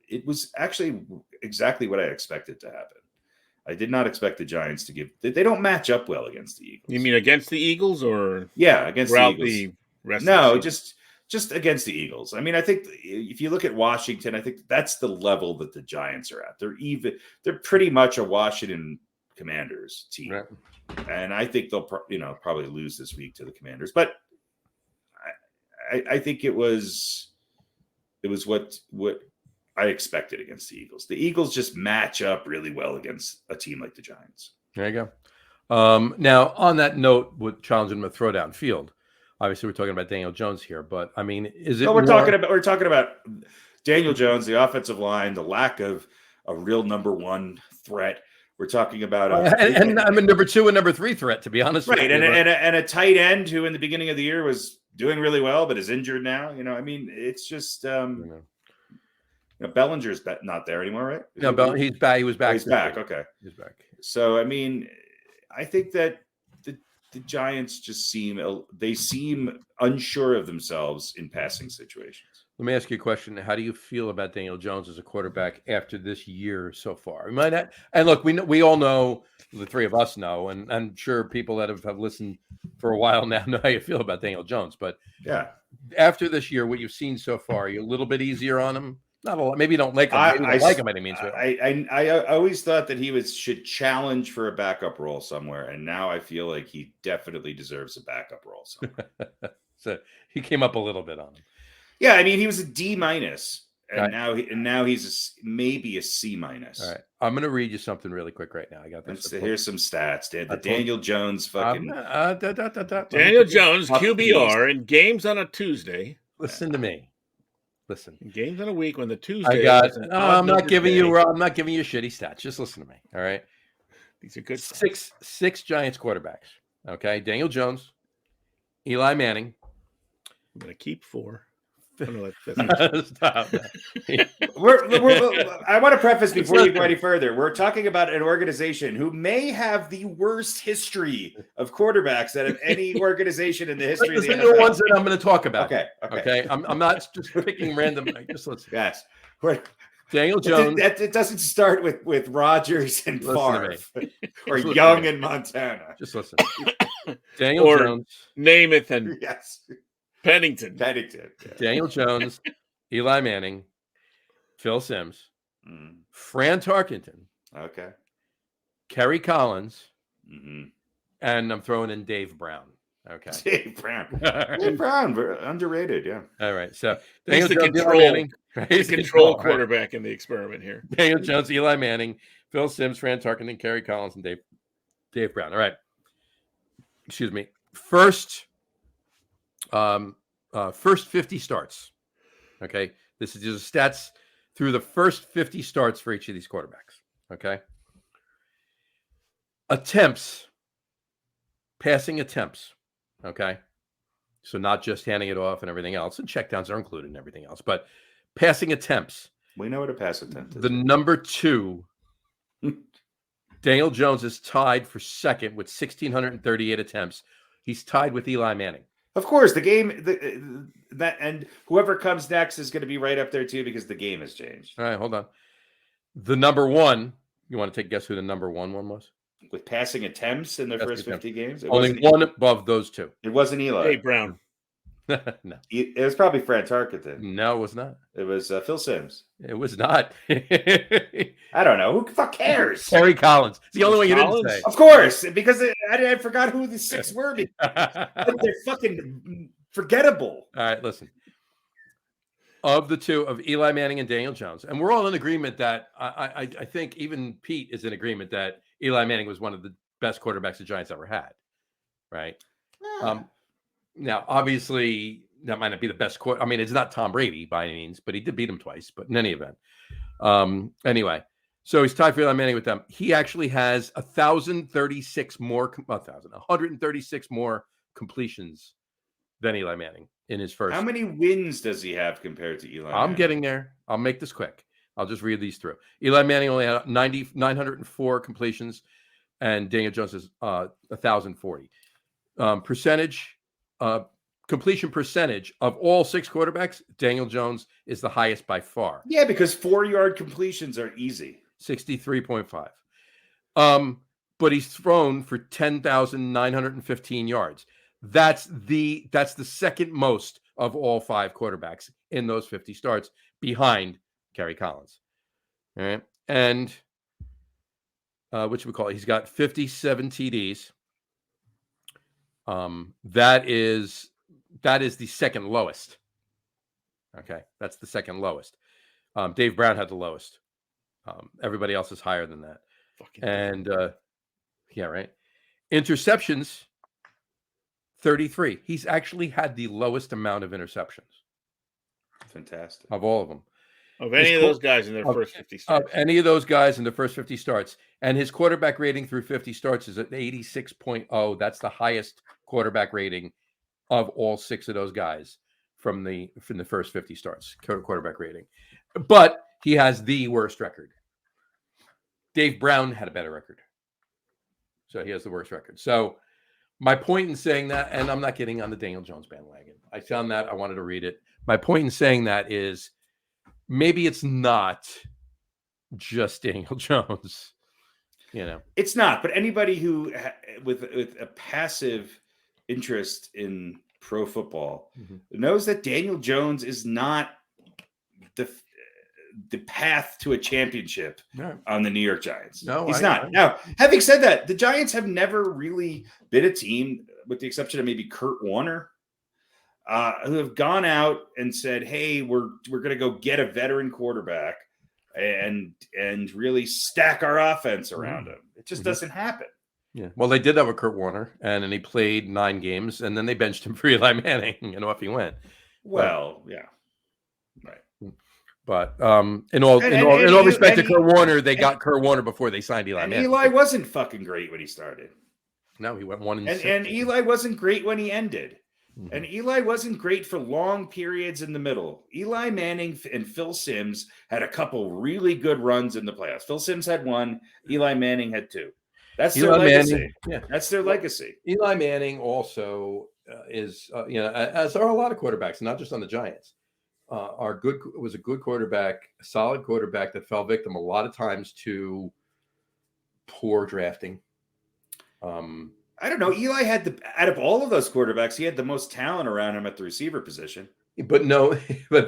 it was actually exactly what I expected to happen. I did not expect the Giants they don't match up well against the Eagles. You mean against the Eagles or? Yeah, against the Eagles. The rest no, of the just against the Eagles. I mean, I think if you look at Washington, I think that's the level that the Giants are at. They're pretty much a Washington Commanders team. Right. And I think they'll probably lose this week to the Commanders, but I think it was what I expected against the Eagles. The Eagles just match up really well against a team like the Giants. There you go. Now, on that note, with challenging them to throw downfield, obviously we're talking about Daniel Jones here, but I mean, is it? We're talking about Daniel Jones, the offensive line, the lack of a real number one threat. We're talking about and I'm a number 2 and number 3 threat, to be honest. Right, and a tight end who in the beginning of the year was doing really well, but is injured now. I mean, it's just Bellinger's not there anymore, right? No, he's back. He was back. He's back. Okay, he's back. So I mean, I think that the Giants just seem unsure of themselves in passing situations. Let me ask you a question. How do you feel about Daniel Jones as a quarterback after this year so far? And look, we all know, the three of us know, and I'm sure people that have listened for a while now know how you feel about Daniel Jones. But yeah, after this year, what you've seen so far, are you a little bit easier on him? Not a lot. Maybe you don't like him. I like him by any means. But I always thought that he should challenge for a backup role somewhere, and now I feel like he definitely deserves a backup role somewhere. So he came up a little bit on him. Yeah, I mean, he was a D-, and right. now he's maybe a C-. All right, I'm going to read you something really quick right now. I got this. Here's some stats. Daniel Jones fucking Daniel Jones QBR in games on a Tuesday. Listen to me. Listen. In games on a week when the Tuesday. I'm not giving you shitty stats. Just listen to me. All right. These are good. Six Giants quarterbacks. Okay, Daniel Jones, Eli Manning. I'm going to keep 4. Stop. I want to preface before you go any further. We're talking about an organization who may have the worst history of quarterbacks out of any organization in the history of the NFL. The ones that I'm going to talk about. Okay. I'm not just picking random. Just listen. Yes. Daniel Jones. It doesn't start with Rodgers and Favre or Young and Montana. Just listen. Daniel Jones, Namath and yes. Pennington. Yeah. Daniel Jones, Eli Manning, Phil Simms, Fran Tarkenton. Okay. Kerry Collins, and I'm throwing in Dave Brown. Okay. Dave Brown. Dave Brown, underrated. Yeah. All right. So he's the control quarterback in the experiment here. Daniel Jones, Eli Manning, Phil Simms, Fran Tarkenton, Kerry Collins, and Dave Brown. All right. Excuse me. First 50 starts. Okay. This is just stats through the first 50 starts for each of these quarterbacks. Okay. Passing attempts. Okay. So not just handing it off and everything else, and checkdowns are included and everything else, but passing attempts. We know what a pass attempt is. The number 2, Daniel Jones is tied for second with 1,638 attempts. He's tied with Eli Manning. Of course, and whoever comes next is going to be right up there too because the game has changed. All right, hold on. The number 1, you want to take a guess who the number 1 was? With passing attempts in their first 50 games? Only one above those 2. It wasn't Eli. Dave Brown. No. It was probably Fran Tarkenton. No, it was not. It was Phil Simms. It was not. I don't know. Who the fuck cares? Terry Collins. It's the only one you didn't say. Of course, because I forgot who the 6 were. They're fucking forgettable. All right, listen. Of the two, of Eli Manning and Daniel Jones, and we're all in agreement that I think even Pete is in agreement that Eli Manning was one of the best quarterbacks the Giants ever had, right? Now, obviously, that might not be the best quarter. I mean, it's not Tom Brady by any means, but he did beat him twice. But in any event, anyway, so he's tied for Eli Manning with them. He actually has 136 more completions than Eli Manning in his first. How many wins does he have compared to Eli? I'm getting there. I'll make this quick. I'll just read these through. Eli Manning only had 904 completions, and Daniel Jones is 1,040. Completion percentage of all 6 quarterbacks, Daniel Jones is the highest by far. Yeah, because 4-yard completions are easy. 63.5. But he's thrown for 10,915 yards. That's the second most of all 5 quarterbacks in those 50 starts, behind Kerry Collins. All right. And what should we call it? He's got 57 TDs. That is the second lowest. Okay. That's the second lowest. Dave Brown had the lowest. Everybody else is higher than that. Yeah, right. Interceptions, 33. He's actually had the lowest amount of interceptions. Fantastic. Of all of them. Of any of those guys in their first 50 starts. Of any of those guys in the first 50 starts. And his quarterback rating through 50 starts is at 86.0. That's the highest quarterback rating of all 6 of those guys from the first 50 starts, quarterback rating. But he has the worst record. Dave Brown had a better record. So he has the worst record. So my point in saying that, and I'm not getting on the Daniel Jones bandwagon. I found that. I wanted to read it. My point in saying that is maybe it's not just Daniel Jones. It's not. But anybody who with a passive interest in pro football knows that Daniel Jones is not the path to a championship on the New York Giants. No, he's not. Now, having said that, the Giants have never really been a team, with the exception of maybe Kurt Warner, who have gone out and said, "Hey, we're going to go get a veteran quarterback and really stack our offense around him." It just doesn't happen. Yeah. Well, they did that with Kurt Warner, and then he played 9 games, and then they benched him for Eli Manning, and off he went. Well, yeah. Right. But in all respect to Kurt Warner, they got Kurt Warner before they signed Eli Manning. Eli wasn't fucking great when he started. No, he went 1-6. And Eli wasn't great when he ended. And Eli wasn't great for long periods in the middle. Eli Manning and Phil Simms had a couple really good runs in the playoffs. Phil Simms had 1. Eli Manning had 2. That's their legacy. That's their legacy. Eli Manning also is, as are a lot of quarterbacks, not just on the Giants. Was a good quarterback, a solid quarterback that fell victim a lot of times to poor drafting. I don't know. Eli had out of all of those quarterbacks, he had the most talent around him at the receiver position. But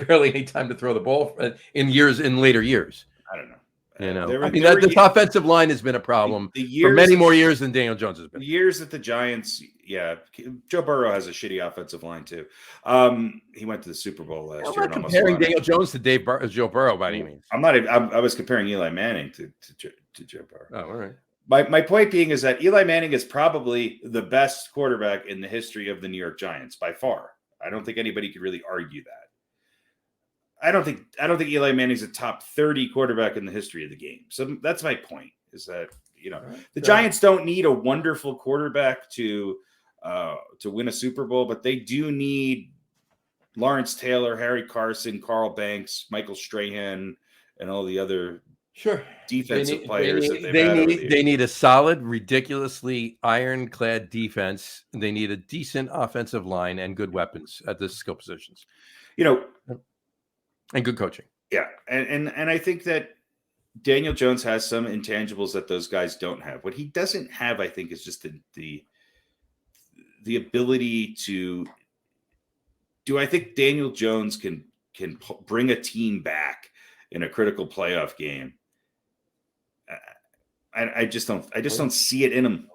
barely any time to throw the ball in later years. I don't know. This offensive line has been a problem for many more years than Daniel Jones has been. The years that the Giants, Joe Burrow has a shitty offensive line too. He went to the Super Bowl last year. I'm not comparing Daniel Jones to Joe Burrow by any means. I'm not. I was comparing Eli Manning to Joe Burrow. Oh, all right. My point being is that Eli Manning is probably the best quarterback in the history of the New York Giants by far. I don't think anybody could really argue that. I don't think Eli Manning's a top 30 quarterback in the history of the game. So that's my point, is that the Giants don't need a wonderful quarterback to win a Super Bowl, but they do need Lawrence Taylor, Harry Carson, Carl Banks, Michael Strahan, and all the other defensive players. They need a solid, ridiculously ironclad defense. They need a decent offensive line and good weapons at the skill positions. And good coaching. Yeah. And I think that Daniel Jones has some intangibles that those guys don't have. What he doesn't have, I think, is just the ability to do I think Daniel Jones can bring a team back in a critical playoff game? I just don't see it in him.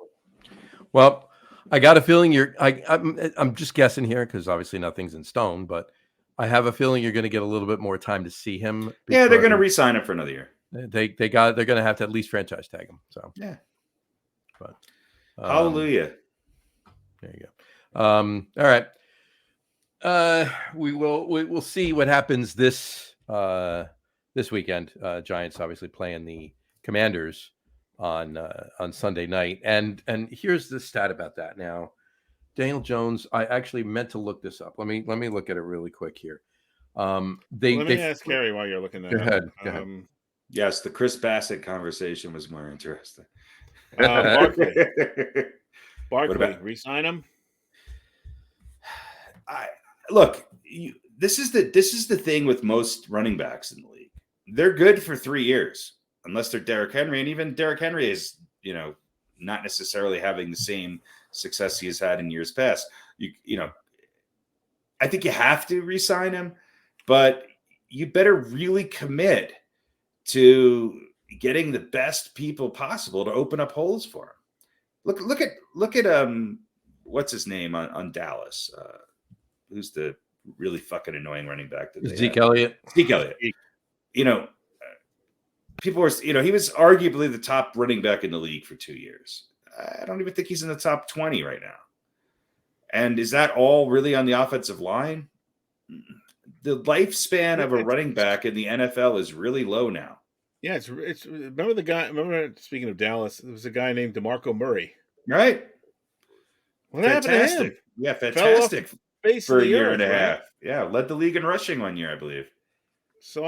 Well, I got a feeling I'm just guessing here because obviously nothing's in stone, but I have a feeling you're going to get a little bit more time to see him. Yeah, they're going to re-sign him for another year. They're going to have to at least franchise tag him. So yeah, but hallelujah. There you go. All right. We'll see what happens this weekend. Giants obviously playing the Commanders on Sunday night, and here's the stat about that. Now, Daniel Jones, I actually meant to look this up. Let me look at it really quick here. Let me ask Harry while you're looking that up. Go ahead. Yes, the Chris Bassett conversation was more interesting. Barkley, re-sign him. This is the thing with most running backs in the league. They're good for 3 years, unless they're Derrick Henry, and even Derrick Henry is, not necessarily having the same success he has had in years past. I think you have to re-sign him, but you better really commit to getting the best people possible to open up holes for him. Look at what's his name on Dallas? Who's the really fucking annoying running back? Zeke Elliott. Zeke Elliott. People were, he was arguably the top running back in the league for 2 years. I don't even think he's in the top 20 right now. And is that all really on the offensive line? The lifespan of a running back in the NFL is really low now. Yeah, it's remember speaking of Dallas, there was a guy named DeMarco Murray. Right. What happened to him? Yeah, fantastic. For a year and a half. Right? Yeah, led the league in rushing 1 year, I believe. So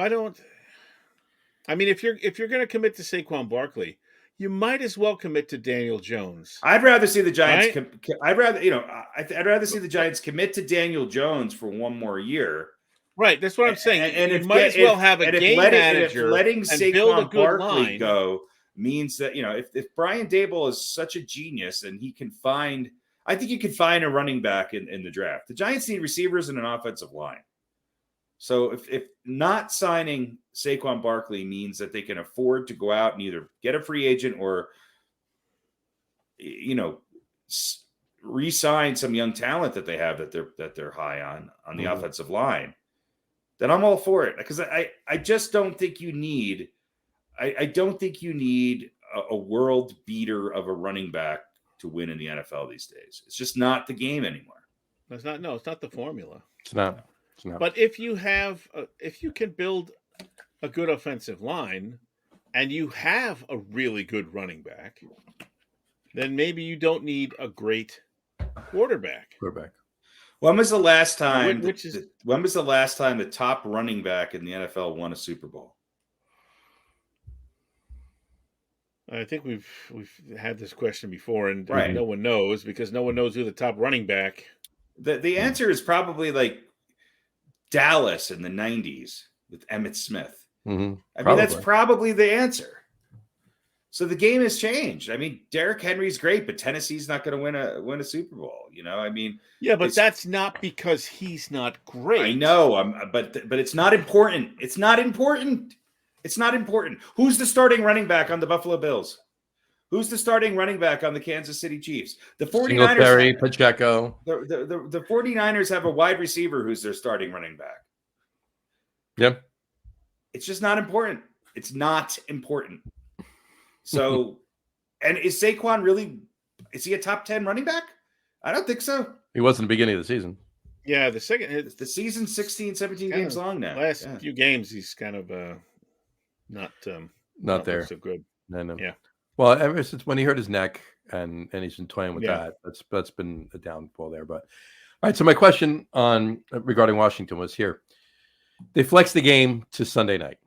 if you're going to commit to Saquon Barkley, you might as well commit to Daniel Jones. I'd rather see the Giants. Right? I'd rather see the Giants commit to Daniel Jones for 1 more year. Right, that's what I'm saying. And you might as well have a game manager. Letting Saquon Barkley line. go means that if Brian Daboll is such a genius and he can find, I think you can find a running back in the draft. The Giants need receivers and an offensive line. So if not signing Saquon Barkley means that they can afford to go out and either get a free agent or, re-sign some young talent that they have that they're high on the offensive line, then I'm all for it. Because I just don't think you need I don't think you need a world beater of a running back to win in the NFL these days. It's just not the game anymore. It's not the formula. It's not. But if you can build a good offensive line and you have a really good running back, then maybe you don't need a great quarterback. When was the last time the top running back in the NFL won a Super Bowl? I think we've had this question before, and right. No one knows because no one knows who the top running back. The answer is probably like Dallas in the 90s with Emmitt Smith. Mm-hmm. I mean, that's probably the answer. So the game has changed. I mean, Derrick Henry's great, but Tennessee's not going to win a Super Bowl. Yeah, but that's not because he's not great. I know, but it's not important. It's not important. Who's the starting running back on the Buffalo Bills? Who's the starting running back on the Kansas City Chiefs? The 49ers. Singletary, Pacheco. The 49ers have a wide receiver who's their starting running back. Yep. It's just not important. It's not important. So, and is Saquon really, is he a top 10 running back? I don't think so. He was in the beginning of the season. Yeah, the season's 16, 17 games long now. Last few games, he's kind of not there. So good. No. Yeah. Well, ever since when he hurt his neck and he's been toying with that, that's been a downfall there. But all right, so my question regarding Washington was here. They flexed the game to Sunday night.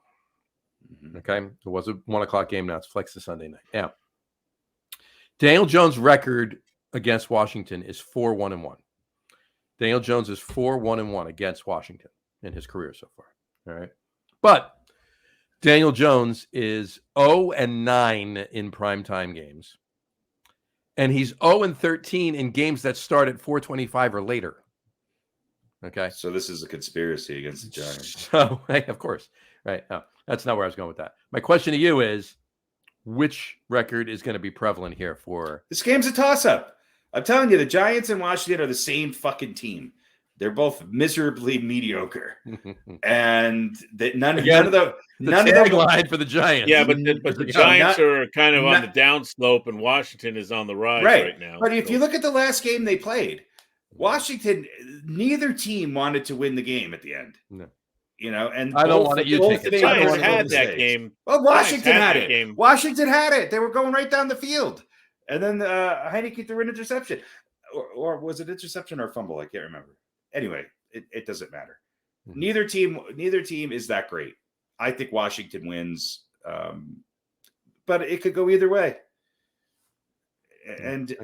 Mm-hmm. Okay, it was a 1:00 game. Now it's flexed to Sunday night. Now, Daniel Jones' record against Washington is 4-1-1. Daniel Jones is 4-1-1 against Washington in his career so far. All right, but Daniel Jones is 0-9 in primetime games, and he's 0-13 in games that start at 4:25 or later. Okay. So this is a conspiracy against the Giants. So, hey, of course. Right. No, that's not where I was going with that. My question to you is, which record is going to be prevalent here for? This game's a toss-up. I'm telling you, the Giants and Washington are the same fucking team. They're both miserably mediocre, and none of the tagline for the Giants. Yeah, but the Giants are kind of on the downslope, and Washington is on the rise right now. But if you look at the last game they played, Washington, neither team wanted to win the game at the end. No. You know, and I don't want to. The Giants had that game. Well, Washington had it. Washington had it. They were going right down the field, and then Heineke threw an interception, or was it interception or fumble? I can't remember. Anyway, it doesn't matter. Mm-hmm. Neither team is that great. I think Washington wins, but it could go either way. And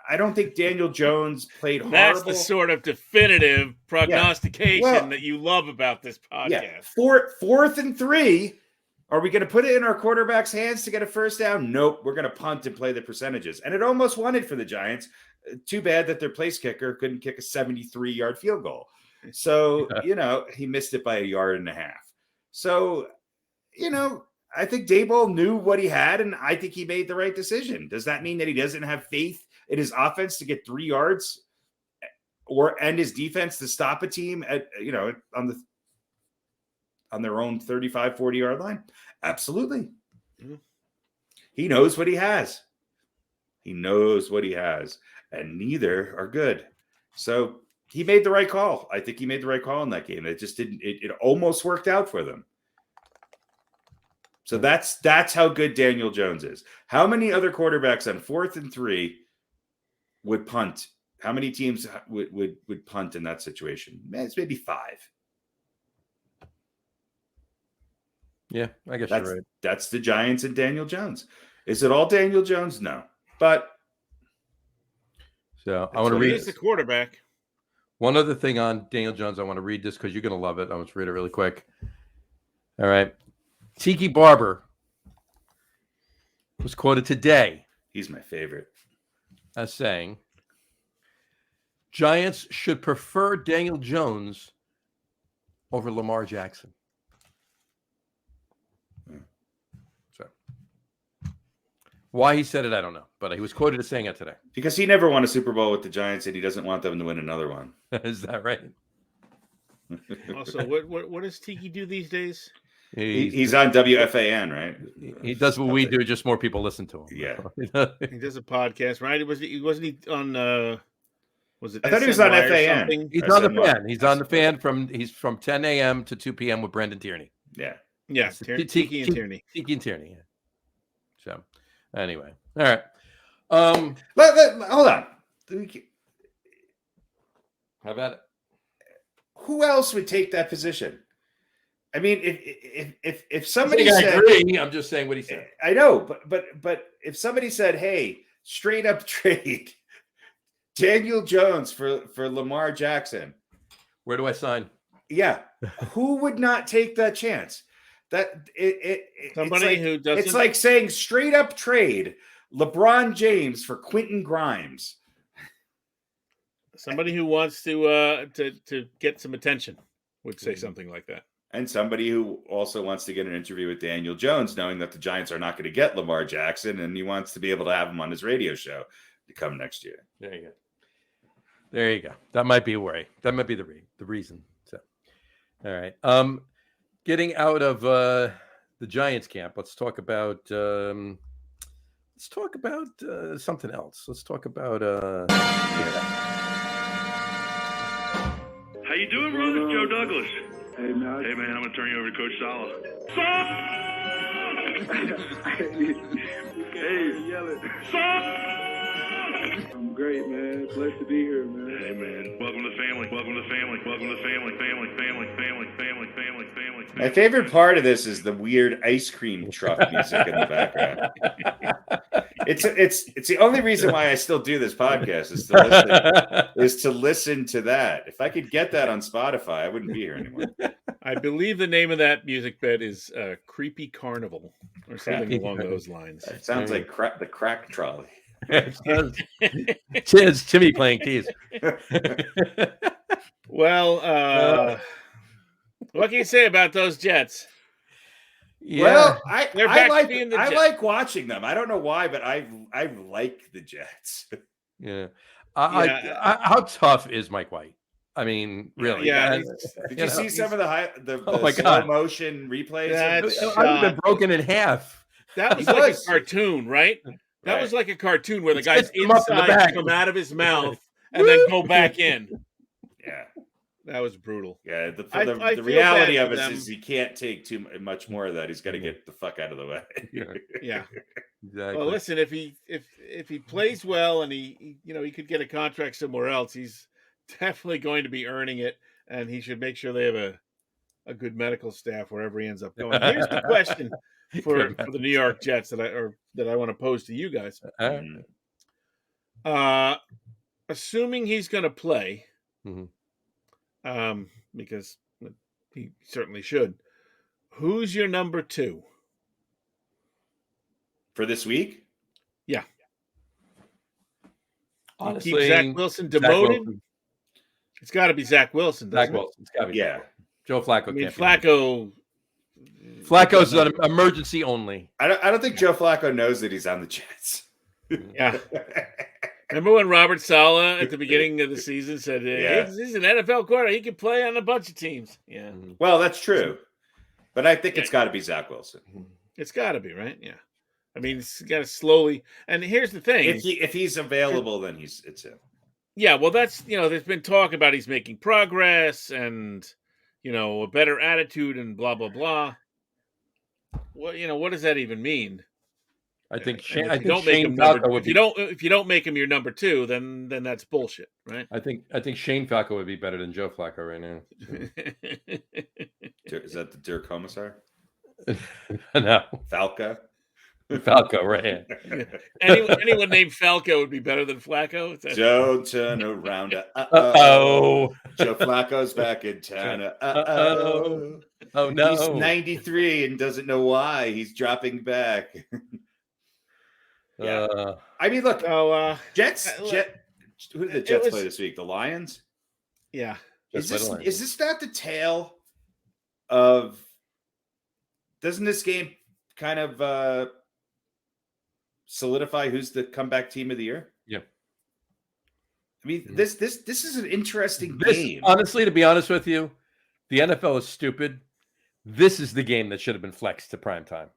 I don't think Daniel Jones played horrible. That's the sort of definitive prognostication that you love about this podcast. Yeah. Fourth and 3. Are we going to put it in our quarterback's hands to get a first down? Nope. We're going to punt and play the percentages. And it almost won it for the Giants. Too bad that their place kicker couldn't kick a 73-yard field goal. So, he missed it by 1.5 yards. So, I think Daboll knew what he had, and I think he made the right decision. Does that mean that he doesn't have faith in his offense to get 3 yards and his defense to stop a team at, on their own 35, 40-yard line? Absolutely. Mm-hmm. He knows what he has. And neither are good. So he made the right call. I think he made the right call in that game. It just didn't. It almost worked out for them. So that's how good Daniel Jones is. How many other quarterbacks on 4th and 3 would punt? How many teams would punt in that situation? Man, it's maybe 5. Yeah, I guess you're right. That's the Giants and Daniel Jones. Is it all Daniel Jones? No, but. So I want to read. He's the quarterback. One other thing on Daniel Jones. I want to read this because you're going to love it. I want to read it really quick. All right. Tiki Barber was quoted today. He's my favorite. As saying, Giants should prefer Daniel Jones over Lamar Jackson. So, why he said it, I don't know. But he was quoted as saying it today. Because he never won a Super Bowl with the Giants, and he doesn't want them to win another one. Is that right? Also, what does Tiki do these days? He's on WFAN, right? He does what we do, just more people listen to him. Yeah. He does a podcast, right? Wasn't he on was it I thought he was on FAN. He's on the fan. He's on the fan from 10 a.m. to 2 p.m. with Brendan Tierney. Yeah. Yeah. Tiki and Tierney. Tiki and Tierney, yeah. So anyway. All right. Hold on. How about it? Who else would take that position? I mean, if somebody I said, agree. I'm just saying what he said. I know, but if somebody said, "Hey, straight up trade Daniel Jones for Lamar Jackson," where do I sign? Yeah, who would not take that chance? Somebody who doesn't. It's like saying straight up trade LeBron James for Quentin Grimes. Somebody who wants to get some attention would say something like that. And somebody who also wants to get an interview with Daniel Jones, knowing that the Giants are not going to get Lamar Jackson, and he wants to be able to have him on his radio show to come next year. There you go. That might be a way. That might be the reason. So, all right. Getting out of the Giants camp, let's talk about something else. Let's talk about How you doing, brother? Joe Douglas. Hey, man, I'm going to turn you over to Coach Sala. Hey, yelling. I'm great, man. Blessed to be here, man. Hey, man. Welcome to the family. Welcome to the family. Welcome to the family. Family. My favorite part of this is the weird ice cream truck music in the background. It's the only reason why I still do this podcast is to listen to that. If I could get that on Spotify, I wouldn't be here anymore. I believe the name of that music bed is Creepy Carnival or something along those lines. It sounds like the crack trolley. It's Timmy playing keys. Well, what can you say about those Jets? Yeah. Well, They're I back to being the Jets. like watching them. I don't know why, but I like the Jets. Yeah. How tough is Mike White? I mean, really. Yeah. Did you see some of the Oh slow motion replays? I've been broken in half. That was like a cartoon, right? That was like a cartoon where the guy's inside come out of his mouth and then go back in. Yeah. That was brutal. Yeah, the reality of it is he can't take too much more of that. He's got to get the fuck out of the way. Yeah. Exactly. Well, listen, if he plays well and he could get a contract somewhere else, he's definitely going to be earning it, and he should make sure they have a good medical staff wherever he ends up going. Here's the question for the New York Jets that I want to pose to you guys. Assuming he's going to play. Mm-hmm. Because he certainly should. Who's your number 2 for this week? Yeah, honestly, keep Zach Wilson demoted. It's got to be Zach Wilson. Zach Wilson. It's got to be. Yeah, Joe Flacco. I mean, Flacco's an emergency only. I don't think Joe Flacco knows that he's on the Jets. Yeah. Remember when Robert Saleh at the beginning of the season said, hey, he's an NFL quarterback. He can play on a bunch of teams. Yeah. Well, that's true. But I think it's got to be Zach Wilson. It's got to be, right? Yeah. I mean, it's got to slowly. And here's the thing. If he's available, then it's him. Yeah, well, that's, there's been talk about he's making progress and, a better attitude and blah, blah, blah. Well, what does that even mean? I think Shane Falco would be. If you don't make him your number 2, then that's bullshit, right? I think Shane Falco would be better than Joe Flacco right now. Is that the Der Commissar? No, Falco, right? Anyone named Falco would be better than Flacco. Don't turn around. Uh-oh. Joe Flacco's back in town. Uh-oh. Oh no, he's 93 and doesn't know why he's dropping back. Yeah, I mean, look. Jets. Who did the Jets play this week? The Lions. Yeah. Is this not the tale of? Doesn't this game kind of solidify who's the comeback team of the year? Yeah. I mean, this is an interesting game. Honestly, to be honest with you, the NFL is stupid. This is the game that should have been flexed to prime time.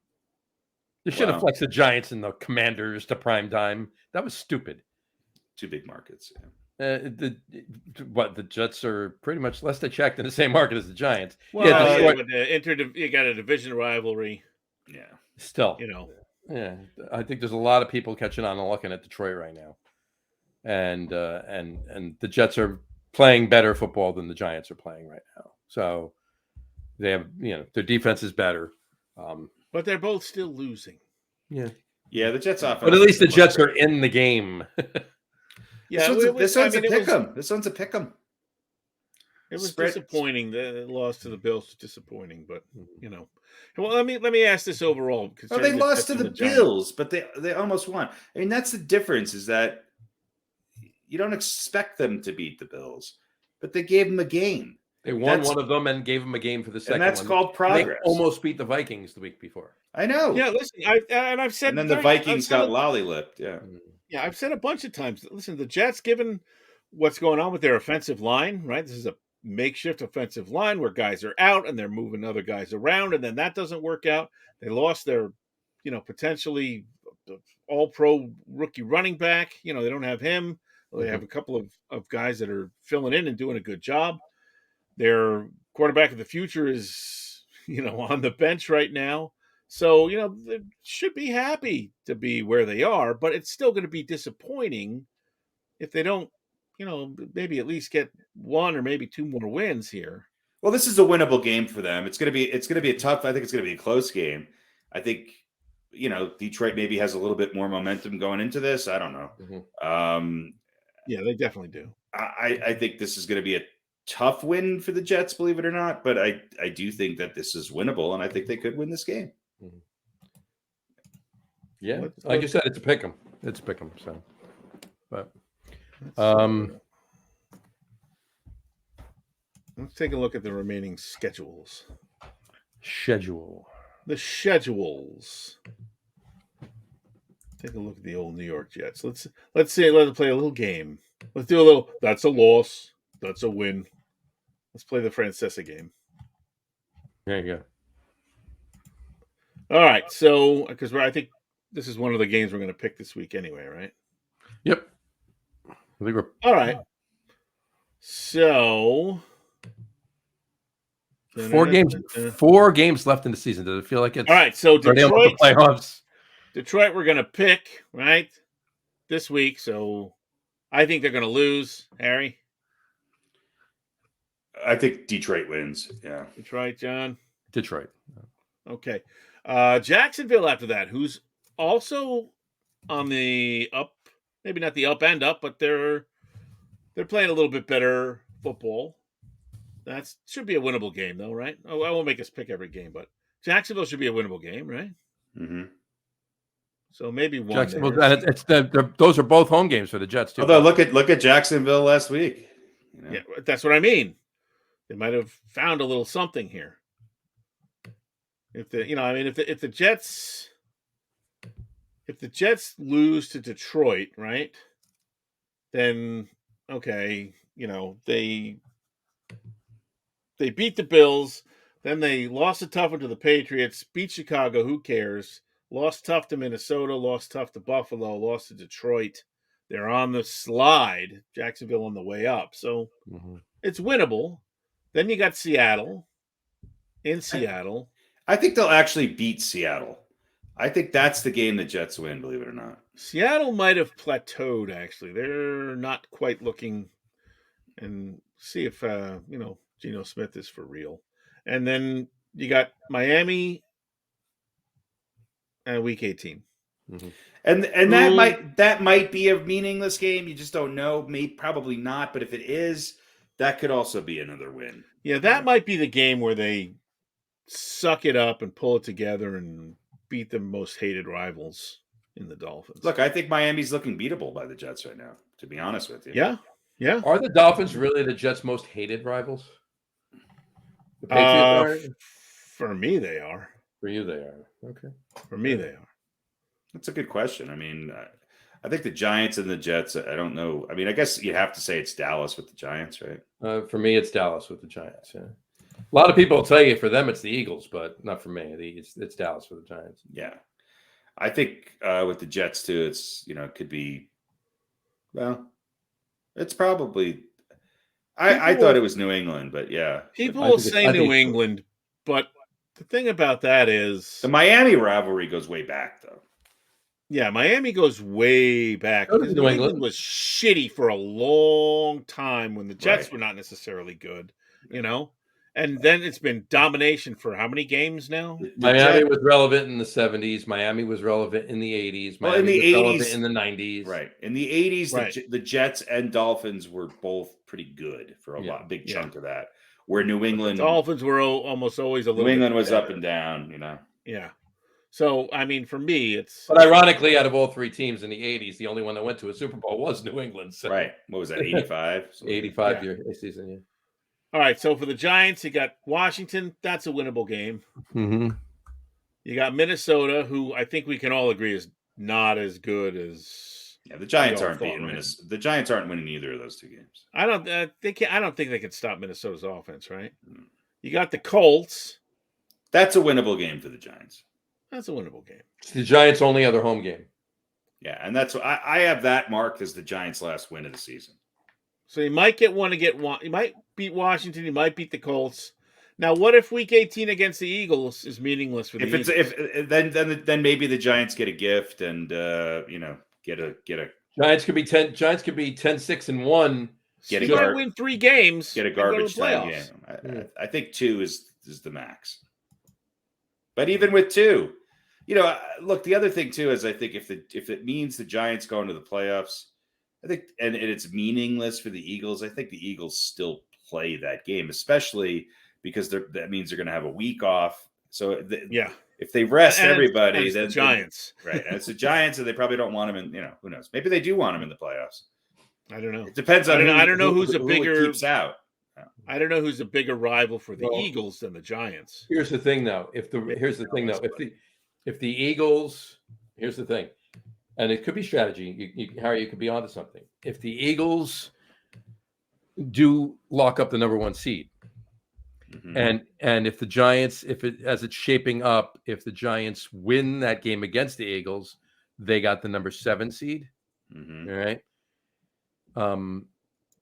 They should have flexed the Giants and the Commanders to prime time. That was stupid. 2 big markets. Yeah. The Jets are pretty much, lest I checked, in the same market as the Giants. Well, you got a division rivalry. Yeah. Still, yeah. I think there's a lot of people catching on and looking at Detroit right now, and the Jets are playing better football than the Giants are playing right now. So they have, their defense is better. But they're both still losing. Yeah. Yeah, the Jets offense. But at least the Jets are in the game. Yeah, this one's a pick 'em. This one's a pick 'em. It was disappointing. The loss to the Bills was disappointing, but Well, let me ask this overall. Well, they lost to the Bills, but they almost won. I mean, that's the difference, is that you don't expect them to beat the Bills, but they gave them a game. They won one of them and gave them a game for the second one. And that's called progress. They almost beat the Vikings the week before. I know. Yeah, listen, I've said. And then the Vikings got lolly-lipped. Yeah. Yeah, I've said a bunch of times. Listen, the Jets, given what's going on with their offensive line, right? This is a makeshift offensive line where guys are out and they're moving other guys around, and then that doesn't work out. They lost their, potentially all-pro rookie running back. They don't have him. They have a couple of guys that are filling in and doing a good job. Their quarterback of the future is, on the bench right now. So, they should be happy to be where they are, but it's still going to be disappointing if they don't, maybe at least get 1 or maybe 2 more wins here. Well, this is a winnable game for them. It's going to be a tough. I think it's going to be a close game. I think, Detroit maybe has a little bit more momentum going into this. I don't know. Mm-hmm. Yeah, they definitely do. I think this is going to be a tough win for the Jets, believe it or not. But I do think that this is winnable, and I think they could win this game. Mm-hmm. Yeah, like you said, it's a pick 'em. It's a pick 'em. So, but Let's take a look at the remaining schedules. The schedules. Take a look at the old New York Jets. Let's play a little game. Let's do a little. That's a loss. That's a win. Let's play the Francesa game. There you go. All right. So, because I think this is one of the games we're going to pick this week anyway, right? Yep. I think we're all right. So 4 games left in the season. Does it feel like it's all right? So Detroit playoffs. Detroit, we're going to pick right this week. So I think they're going to lose. Harry, I think Detroit wins. Yeah, Detroit, John. Detroit. Okay. Jacksonville after that, who's also on the up, maybe not the up and up, but they're playing a little bit better football. That should be a winnable game, though, right? Oh, I won't make us pick every game, but Jacksonville should be a winnable game, right? Mm-hmm. So maybe one. Jacksonville, and those are both home games for the Jets too. Although look at Jacksonville last week. You know? Yeah, that's what I mean. They might have found a little something here. If the Jets lose to Detroit, right? Then okay, they beat the Bills, then they lost a tough one to the Patriots, beat Chicago, who cares? Lost tough to Minnesota, lost tough to Buffalo, lost to Detroit. They're on the slide. Jacksonville on the way up. So It's winnable. Then you got Seattle. In Seattle. I think they'll actually beat Seattle. I think that's the game the Jets win, believe it or not. Seattle might have plateaued, actually. They're not quite looking, and see if, Geno Smith is for real. And then you got Miami week 18. Mm-hmm. And that might be a meaningless game. You just don't know. Maybe probably not. But if it is, that could also be another win. Yeah, that might be the game where they suck it up and pull it together and beat the most hated rivals in the Dolphins. Look, I think Miami's looking beatable by the Jets right now, to be honest with you. Yeah. Are the Dolphins really the Jets' most hated rivals? The Patriots are? For me, they are. For you, they are. Okay. For me, they are. That's a good question. I mean, I think the Giants and the Jets, I don't know. I mean, I guess you have to say it's Dallas with the Giants, right? For me, it's Dallas with the Giants, yeah. A lot of people will tell you for them it's the Eagles, but not for me. It's Dallas for the Giants. Yeah. I think with the Jets, too, it's, it could be, well, it's probably, I thought it was New England, but yeah. People will say New England, but the thing about that is the Miami rivalry goes way back, though. Yeah, Miami goes way back. New England was shitty for a long time when the Jets were not necessarily good, And then it's been domination for how many games now? Miami was relevant in the 70s. Miami was relevant in the 80s. Miami in the 80s, relevant in the 90s. Right. In the 80s, the Jets and Dolphins were both pretty good for a big chunk of that. Where New England... The Dolphins were almost always a little New England was better. up and down, Yeah. So, I mean, for me, it's... But ironically, out of all three teams in the 80s, the only one that went to a Super Bowl was New England. So. Right. What was that, 85? 85 year season, yeah. All right, so for the Giants, you got Washington. That's a winnable game. Mm-hmm. You got Minnesota, who I think we can all agree is not as good as. Yeah, the Giants aren't beating Minnesota. The Giants aren't winning either of those two games. I don't think they can stop Minnesota's offense. Right? You got the Colts. That's a winnable game for the Giants. That's a winnable game. It's the Giants' only other home game. Yeah, and that's I have that marked as the Giants' last win of the season. So you might get one. You might beat Washington. You might beat the Colts. Now, what if Week 18 against the Eagles is meaningless for the Eagles? Then maybe the Giants get a gift and get a Giants could be 10. Giants could be 10-6-1. You might win 3 games. Get a garbage time game. I think 2 is the max. But even with 2, look, the other thing too is I think if it means the Giants go into the playoffs. I think, and it's meaningless for the Eagles. I think the Eagles still play that game, especially because that means they're going to have a week off. So if they rest everybody, then the Giants, right? And it's the Giants, and they probably don't want them in. Who knows? Maybe they do want them in the playoffs. I don't know. It depends on. I don't know who's a bigger keeps out. I don't know who's a bigger rival for the Eagles than the Giants. Here's the thing, though. If the Eagles, here's the thing, and it could be strategy. Harry, you could be onto something. If the Eagles do lock up the number 1 seed, and if the Giants, as it's shaping up, if the Giants win that game against the Eagles, they got the number 7 seed. All right.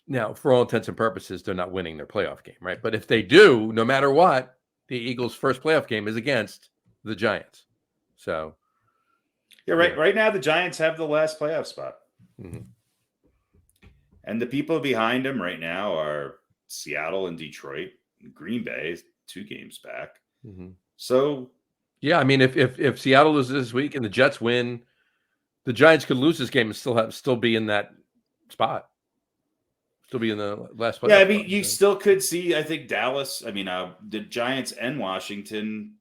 Now, for all intents and purposes, they're not winning their playoff game, right? But if they do, no matter what, the Eagles' first playoff game is against the Giants. So, Right now, the Giants have the last playoff spot, and the people behind them right now are Seattle and Detroit. Green Bay is 2 games back. So, yeah, I mean, if Seattle loses this week and the Jets win, the Giants could lose this game and still be in that spot. Still be in the last playoff. Yeah, I mean, you still could see, I think, Dallas. I mean, the Giants and Washington,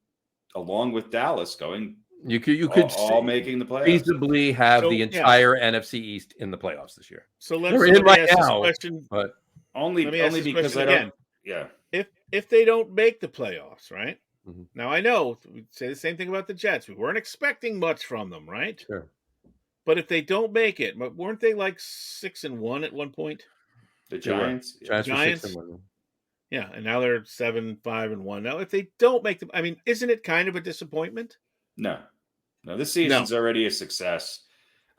along with Dallas, going. You could all making the playoffs. Feasibly have the entire NFC East in the playoffs this year. So let's ask this question, but only because I don't. Yeah. If they don't make the playoffs, right? Now I know we say the same thing about the Jets. We weren't expecting much from them, right? Sure. But if they don't make it, weren't they like 6-1 at one point? The Giants. Giants. Yeah, and now they're 7-5-1. Now, if they don't make them, I mean, isn't it kind of a disappointment? No, this season's already a success.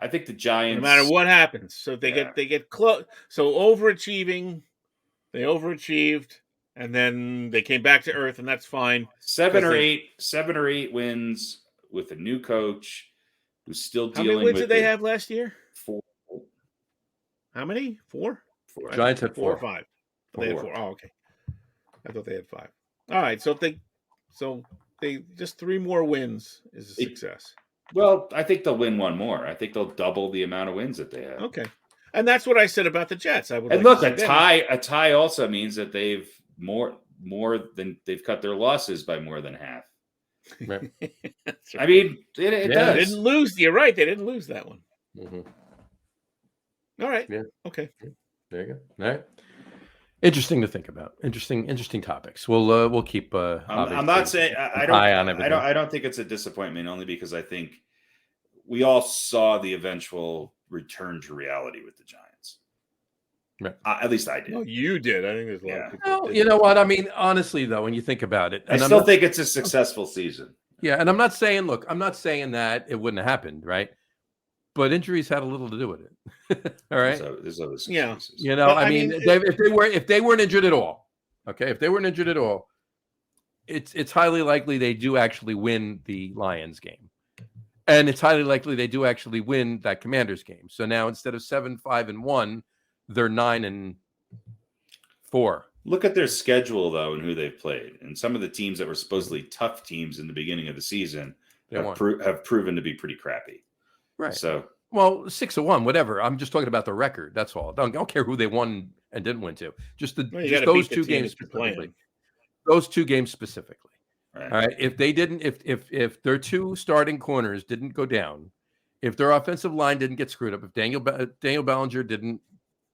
I think the Giants, no matter what happens, so they get close. So overachieving, they overachieved, and then they came back to earth, and that's fine. 7 or 8 wins with a new coach who's still dealing with. How many wins did they have last year? 4. How many? 4? Giants had 4 or 5. They had 4. Oh, okay. I thought they had 5. All right. So they just 3 more wins is a success. Well, I think they'll win 1 more. I think they'll double the amount of wins that they have. Okay. And that's what I said about the Jets. I would. And look, a tie also means that they've more than they've cut their losses by more than half. Right. Right. I mean, it does. They didn't lose. You're right. They didn't lose that one. All right. Yeah. Okay. There you go. All right. Interesting to think about. Interesting topics. We'll keep. I'm not saying I don't think it's a disappointment, only because I think we all saw the eventual return to reality with the Giants. Right. At least I did. Well, you did. I think there's a lot of people. Well, you know what? I mean, honestly, though, when you think about it, I still think it's a successful season. Yeah, and I'm not saying that it wouldn't have happened, right? But injuries had a little to do with it. All right. There's other excuses. Yeah. You know, I mean, if they weren't injured at all, okay, if they weren't injured at all, it's highly likely they do actually win the Lions game. And it's highly likely they do actually win that Commanders game. So now instead of 7-5-1, they're 9-4. Look at their schedule, though, and who they've played. And some of the teams that were supposedly tough teams in the beginning of the season have proven to be pretty crappy. Right. So, well, 6-1, whatever. I'm just talking about the record. That's all. I don't care who they won and didn't win to. Just those 2 games specifically. Those 2 games specifically. Right. All right. If they didn't, if their 2 starting corners didn't go down, if their offensive line didn't get screwed up, if Daniel Bellinger didn't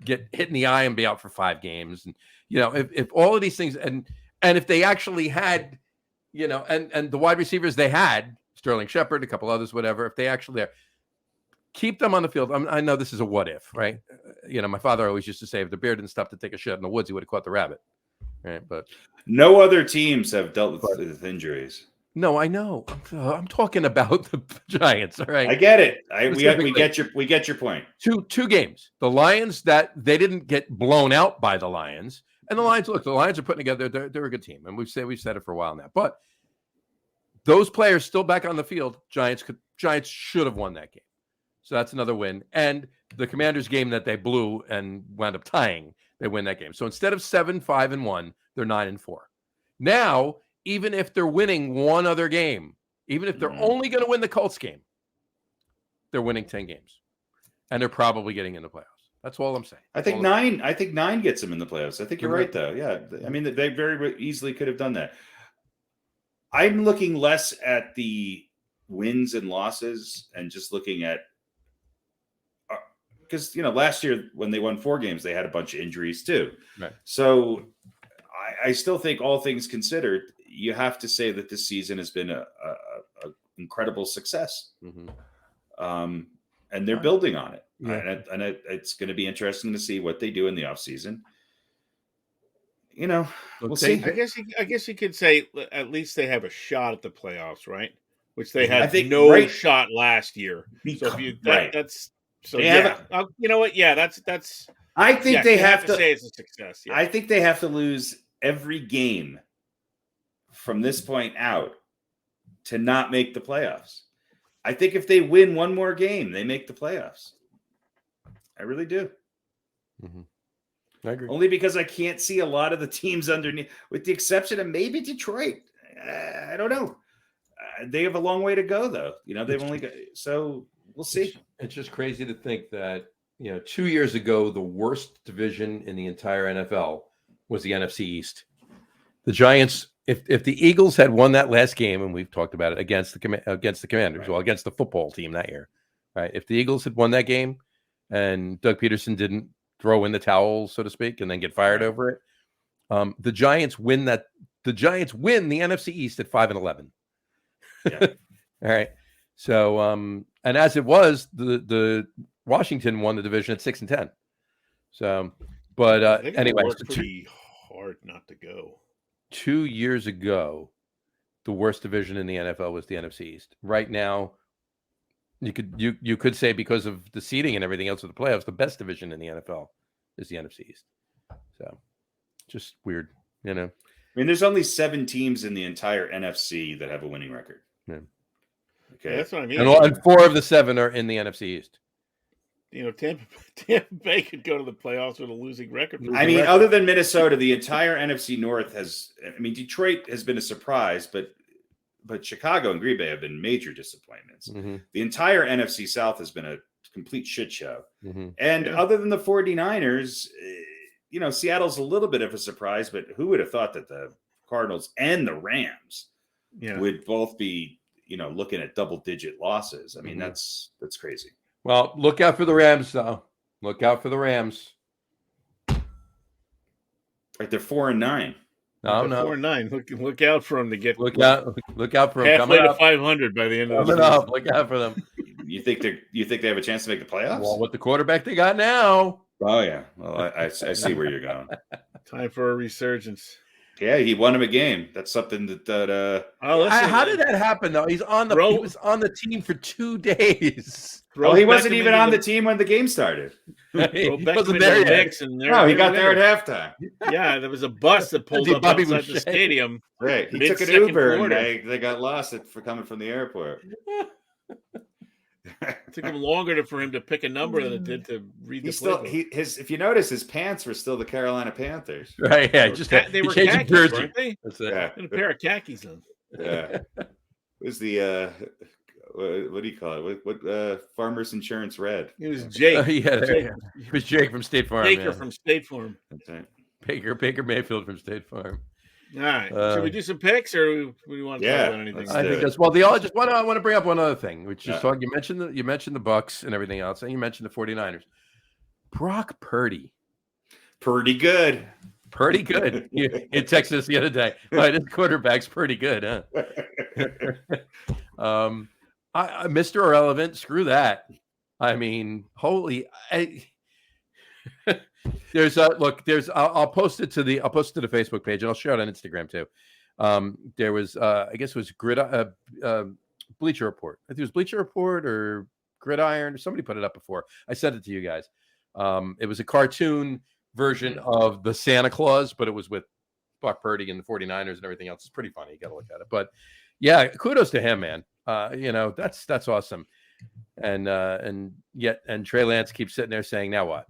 get hit in the eye and be out for 5 games, and if all of these things, and if they actually had, and the wide receivers they had, Sterling Shepard, a couple others, whatever, if they actually keep them on the field. I know this is a what if, right? My father always used to say, if the bear didn't stop to take a shit in the woods, he would have caught the rabbit, right? But no other teams have dealt with injuries. No, I know. I'm talking about the Giants. All right, I get it. We get your point. Two games. The Lions, that they didn't get blown out by the Lions, and the Lions. Look, the Lions are putting together. They're a good team, and we've said it for a while now. But those players still back on the field. Giants should have won that game. So that's another win. And the Commanders game that they blew and wound up tying, they win that game. So instead of 7-5-1, they're 9-4. Now, even if they're winning one other game, even if they're only going to win the Colts game, they're winning 10 games. And they're probably getting in the playoffs. That's all I'm saying. I think 9 gets them in the playoffs. I think you're right, though. Yeah. I mean, they very easily could have done that. I'm looking less at the wins and losses and just looking at, because last year when they won 4 games, they had a bunch of injuries too. Right. So I still think, all things considered, you have to say that this season has been a incredible success. And they're building on it. Yeah. And it's going to be interesting to see what they do in the offseason. We'll see. I guess you could say at least they have a shot at the playoffs, right? Which they had shot last year. So if you that's so you know what? Yeah, that's. I think they have to say it's a success. Yeah. I think they have to lose every game from this point out to not make the playoffs. I think if they win one more game, they make the playoffs. I really do. I agree. Only because I can't see a lot of the teams underneath, with the exception of maybe Detroit. I don't know. They have a long way to go, though. They've only got, so we'll see. It's just crazy to think that 2 years ago, the worst division in the entire NFL was the NFC East. The Giants, if the Eagles had won that last game, and we've talked about it against the Commanders, right. Well, against the football team that year, right? If the Eagles had won that game, and Doug Peterson didn't throw in the towel, so to speak, and then get fired over it, the Giants win the NFC East at 5-11. Yeah. All right. So, and as it was, the Washington won the division at 6-10. So, but anyway, it's pretty hard not to go. 2 years ago, the worst division in the NFL was the NFC East. Right now, you could say, because of the seeding and everything else of the playoffs, the best division in the NFL is the NFC East. So, just weird, I mean, there's only 7 teams in the entire NFC that have a winning record. Yeah. Okay, yeah, that's what I mean. And 4 of the 7 are in the NFC East. Tampa Bay could go to the playoffs with a losing record. Other than Minnesota, the entire NFC North has. Detroit has been a surprise, but Chicago and Green Bay have been major disappointments. The entire NFC South has been a complete shit show. And other than the 49ers, Seattle's a little bit of a surprise, but who would have thought that the Cardinals and the Rams would both be, looking at double-digit losses? That's crazy. Well, look out for the Rams, though. Look out for the Rams. Right, they're 4-9. No. 4-9. Look out for them to get. Look out for them. Halfway to 500 by the end of the season. Look out for them. You think they have a chance to make the playoffs? Well, with the quarterback they got now. Oh yeah. Well, I see where you're going. Time for a resurgence. Yeah, he won him a game. That's something that. How did that happen though? He was on the team for 2 days. He wasn't even on the team when the game started. He wasn't there yet. No, he got there at halftime. Yeah, there was a bus that pulled up outside the stadium. Right, he took an Uber and they got lost for coming from the airport. It took him longer for him to pick a number than it did to read the playbook. If you notice, his pants were still the Carolina Panthers. Right, yeah. They were khakis, weren't they? That's it. Yeah. And a pair of khakis on. Yeah. It was the what do you call it? What Farmers Insurance Red? It was Jake. It was Jake from State Farm. Baker from State Farm. That's right. Baker Mayfield from State Farm. All right. Should we do some picks, or do we want to talk about anything? I think that's I want to bring up one other thing, which is you mentioned the Bucks and everything else, and you mentioned the 49ers. Brock Purdy. Pretty good. Pretty good. You texted us the other day. This quarterback's pretty good, huh? Mr. Irrelevant, screw that. I'll post it to the Facebook page, and I'll share it on Instagram too. There was I guess it was Bleacher Report. I think it was Bleacher Report or Gridiron, or somebody put it up before. I sent it to you guys. It was a cartoon version of the Santa Claus, but it was with Brock Purdy and the 49ers and everything else. It's pretty funny. You got to look at it. But yeah, kudos to him, man. That's awesome. And Trey Lance keeps sitting there saying, now what?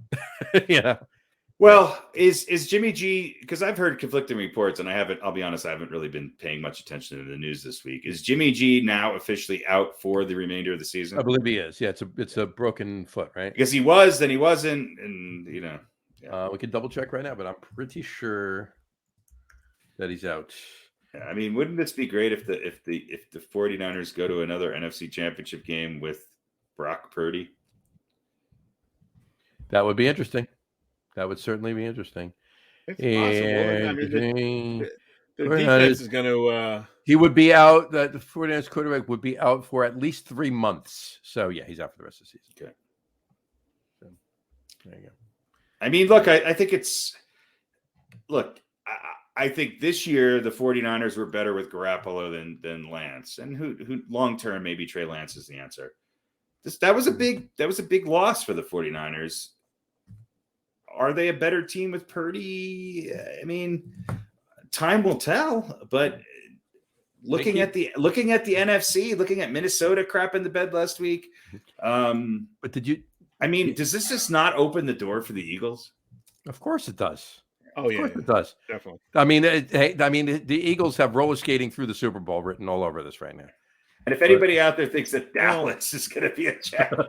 Well, is Jimmy G, because I've heard conflicting reports, and I'll be honest, I haven't really been paying much attention to the news this week. Is Jimmy G now officially out for the remainder of the season? I believe he is. Yeah, it's a broken foot, right? Because he was, then he wasn't, and we can double check right now, but I'm pretty sure that he's out. Wouldn't this be great if the 49ers go to another NFC Championship game with Brock Purdy? That would be interesting. That would certainly be interesting. It's possible. I mean, the defense is going to. He would be out. The 49ers quarterback would be out for at least 3 months. So, yeah, he's out for the rest of the season. Okay. So, there you go. I mean, look, I think it's – look, I think this year the 49ers were better with Garoppolo than Lance. And who long-term, maybe Trey Lance is the answer. That was a big loss for the 49ers. Are they a better team with Purdy? I mean, time will tell. But looking at the NFC, looking at Minnesota crap in the bed last week. But did you? I mean, does this just not open the door for the Eagles? Of course it does. Oh yeah, it does. Definitely. I mean, the Eagles have roller skating through the Super Bowl written all over this right now. And if anybody out there thinks that Dallas is going to be a challenge,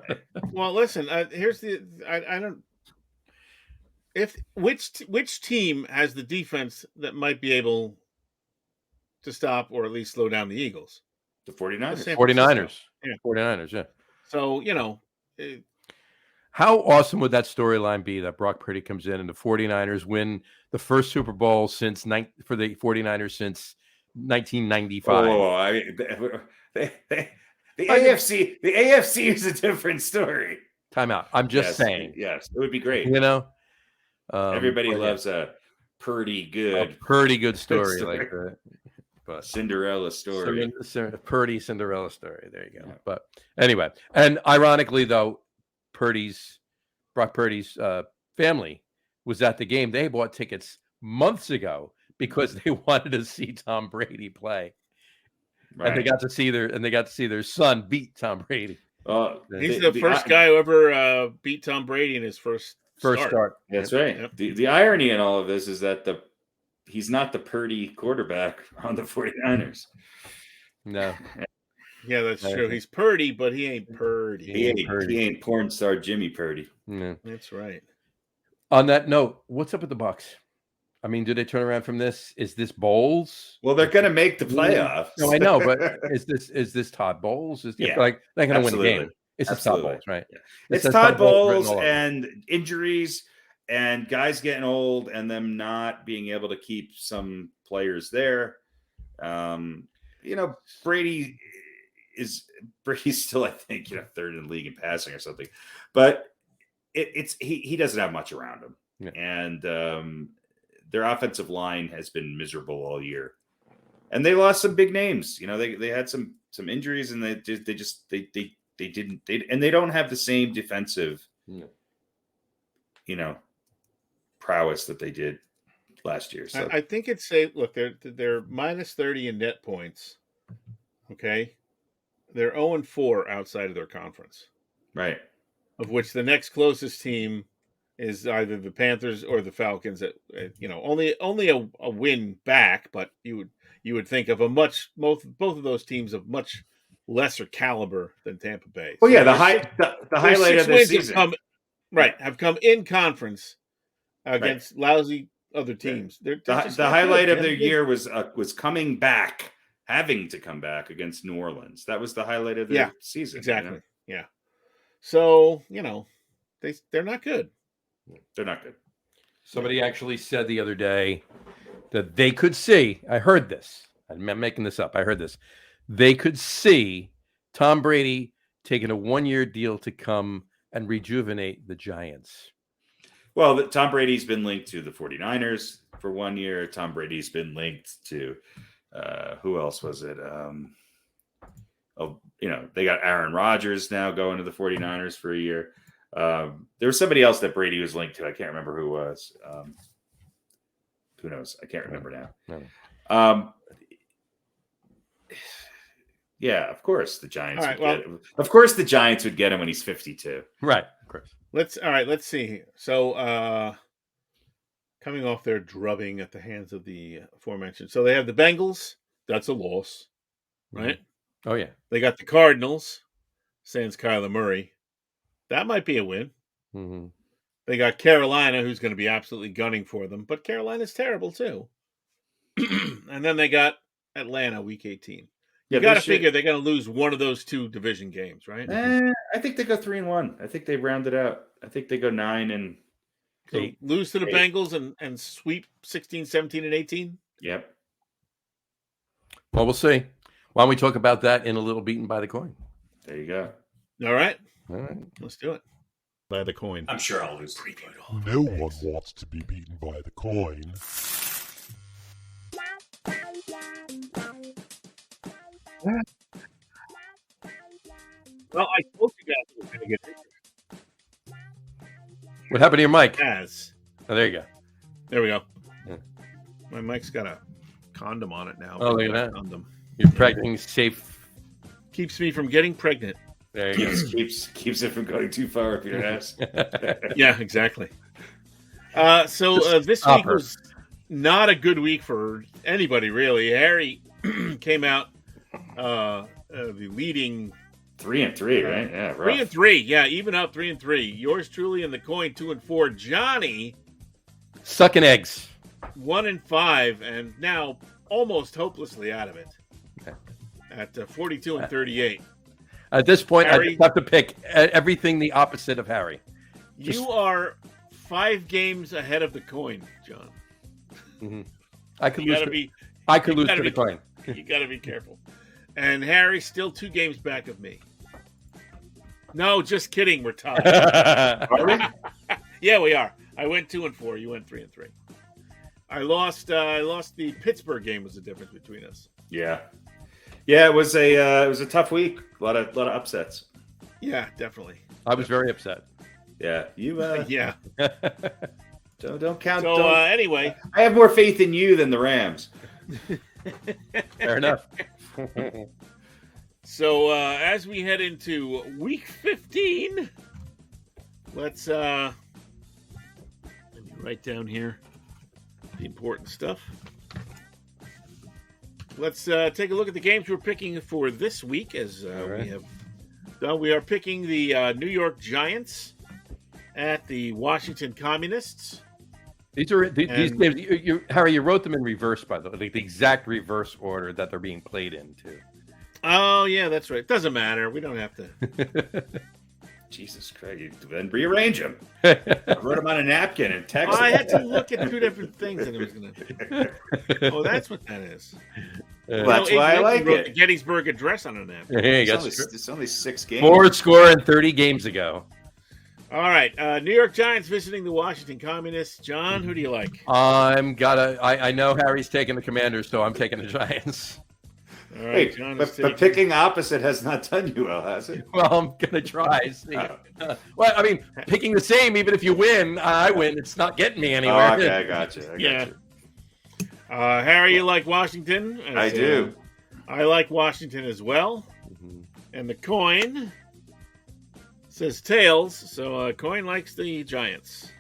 well, listen. Here's the I don't. If which team has the defense that might be able to stop or at least slow down the Eagles? The 49ers. 49ers. Yeah. 49ers, yeah. So, how awesome would that storyline be that Brock Purdy comes in and the 49ers win the first Super Bowl for the 49ers since 1995? Oh, the AFC is a different story. Time out. I'm just saying. Yes, it would be great. Everybody loves a pretty good story like that. But Cinderella story. Purdy Cinderella story. There you go. Yeah. But anyway, and ironically though, Brock Purdy's family was at the game. They bought tickets months ago because they wanted to see Tom Brady play. Right. And they got to see their son beat Tom Brady. He's the first guy who ever beat Tom Brady in his first start. That's right. Yep. The irony in all of this is that he's not the Purdy quarterback on the 49ers. No. Yeah, that's true. He's Purdy, but he ain't Purdy. He ain't porn star Jimmy Purdy. No. That's right. On that note, what's up with the Bucs? I mean, do they turn around from this? Is this Bowles? Well, they're going to make the playoffs. No, I know, but is this Todd Bowles? They're going to win the game. It's Todd Bowles, right? Yeah. It's Todd Bowles and injuries and guys getting old and them not being able to keep some players there. Brady's still, I think, third in the league in passing or something, but he doesn't have much around him, and their offensive line has been miserable all year, and they lost some big names. They had some injuries, and they don't have the same defensive, prowess that they did last year. So I think it's safe. Look, they're minus 30 in net points. Okay, they're 0-4 outside of their conference, right? Of which the next closest team is either the Panthers or the Falcons. That only a win back, but you would think of both of those teams of much lesser caliber than Tampa Bay. Well, the highlight of this season have come in conference against lousy other teams. The highlight of their year was coming back, having to come back against New Orleans. That was the highlight of their season. Exactly. Yeah. So they're not good. They're not good. Somebody actually said the other day that they could see. I heard this. I'm making this up. I heard this. They could see Tom Brady taking a 1-year deal to come and rejuvenate the Giants. Well, Tom Brady's been linked to the 49ers for 1 year. Tom Brady's been linked to who else was it? They got Aaron Rodgers now going to the 49ers for a year. There was somebody else that Brady was linked to. I can't remember who it was. Who knows? I can't remember now. No. Yeah, of course the Giants Of course the Giants would get him when he's 52. Right, of course. Let's see here. So coming off their drubbing at the hands of the aforementioned. So they have the Bengals. That's a loss, right? Mm-hmm. Oh, yeah. They got the Cardinals, sans Kyler Murray. That might be a win. Mm-hmm. They got Carolina, who's going to be absolutely gunning for them. But Carolina's terrible, too. And then they got Atlanta, Week 18. You got to figure they're going to lose one of those two division games, right? I think they go 3-1. I think they round it out. I think they go 9-7 So lose to the Bengals and sweep 16, 17, and 18? Yep. Well, we'll see. Why don't we talk about that in a little beaten by the coin? There you go. All right. All right. Let's do it. By the coin. I'm sure I'll lose. No one wants to be beaten by the coin. Well, I told you guys we were going to get it. What happened to your mic? Yes. Oh, there you go. There we go. Yeah. My mic's got a condom on it now. Oh, look at that. Condom. You're pregnant, safe. Keeps me from getting pregnant. There you go. Keeps it from going too far up your ass. Yeah, exactly. So this week was not a good week for anybody, really. Harry came out the leading 3-3, right? Yeah, rough. 3-3. Yeah, even up 3-3. Yours truly in the coin 2-4. Johnny Sucking eggs. 1-5, and now almost hopelessly out of it Okay. at 42 and 38. At this point, Harry, I just have to pick everything the opposite of Harry. You are 5 games ahead of the coin, John. Mm-hmm. I could You lose. gotta be. I could you lose gotta to the be- coin. You got to be careful. And Harry's still 2 games back of me. No, just kidding. We're tied. Are we? Yeah, we are. I went 2-4. You went 3-3. I lost the Pittsburgh game. Was the difference between us? Yeah. Yeah, it was a tough week. A lot of upsets. Yeah, definitely. I was very upset. Yeah, you. Yeah. Don't count. So anyway, I have more faith in you than the Rams. Fair enough. so as we head into week 15, let's let me write down here the important stuff. Let's take a look at the games we're picking for this week. As right. we have done, we are picking the New York Giants at the Washington Communists. These games, Harry. You wrote them in reverse, by the way, like the exact reverse order that they're being played in, too. Oh yeah, that's right. Doesn't matter. We don't have to. Jesus Christ, you then rearrange them. I wrote them on a napkin and texted. I had to look at 2 different things, and it was gonna. Oh, that's what that is. Well, that's why I like wrote it. the Gettysburg Address on a napkin. It's only 6 games. 30 games ago. All right, New York Giants visiting the Washington Communists. John, who do you like? I know Harry's taking the Commanders, so I'm taking the Giants. All right, Wait, John but picking opposite has not done you well, has it? Well, I'm gonna try. See. Well, I mean, picking the same, even if you win, I win. It's not getting me anywhere. Oh, okay, I got you. Yeah. Harry, you like Washington? I do. I like Washington as well. Mm-hmm. And the coin says tails, so coin likes the Giants.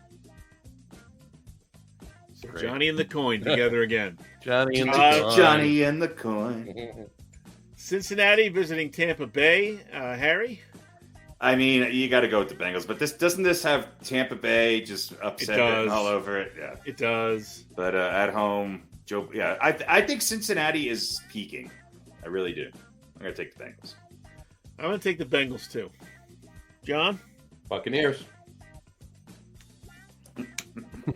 So Great. Johnny and the coin together again. Johnny and the coin. Johnny and the coin. Cincinnati visiting Tampa Bay. Harry? I mean, you got to go with the Bengals, but doesn't this have Tampa Bay just upset written all over it? Yeah, it does. But at home, Joe. Yeah, I think Cincinnati is peaking. I really do. I'm gonna take the Bengals. I'm gonna take the Bengals too. John? Buccaneers.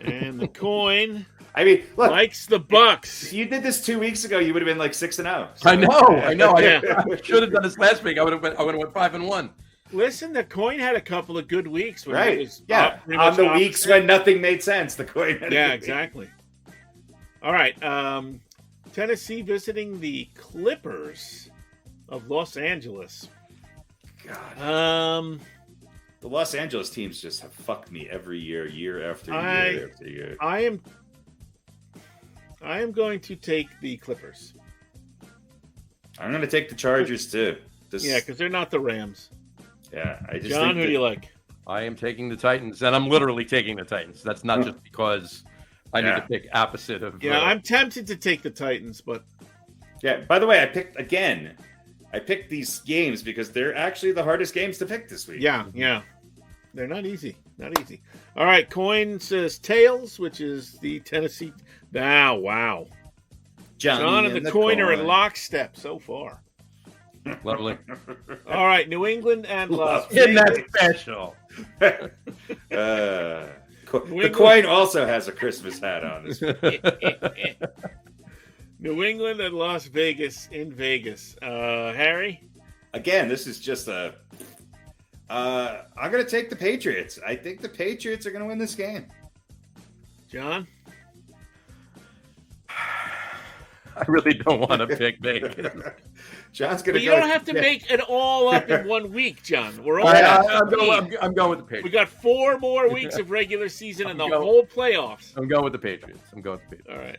And the coin. I mean, look, likes the Bucks. If you did this 2 weeks ago, you would have been like 6-0. I know. Yeah. I should have done this last week. I would have went 5-1. Listen, the coin had a couple of good weeks. When Right. It was Yeah. On the weeks when nothing made sense, the coin had Yeah, exactly. All right. Tennessee visiting the Clippers of Los Angeles. God. The Los Angeles teams just have fucked me every year, year after year after year. I am going to take the Clippers. I'm going to take the Chargers too. Yeah, because they're not the Rams. Yeah, I just John, who do you like? I am taking the Titans, and I'm literally taking the Titans. That's not just because I need to pick opposite of. Yeah, I'm tempted to take the Titans, but yeah. By the way, I picked these games because they're actually the hardest games to pick this week. Yeah. They're not easy. Not easy. All right, coin says tails, which is the Tennessee. Wow. John and the coin are in lockstep so far. Lovely. All right, New England and Las Isn't Vegas. that special? The coin also has a Christmas hat on. New England and Las Vegas in Vegas. Harry? Again, this is just I'm going to take the Patriots. I think the Patriots are going to win this game. John? I really don't want to pick Vegas. John's going to go. You don't have to make it all up in 1 week, John. We're all I'm going with the Patriots. We got 4 more weeks of regular season and the whole playoffs. I'm going with the Patriots. All right.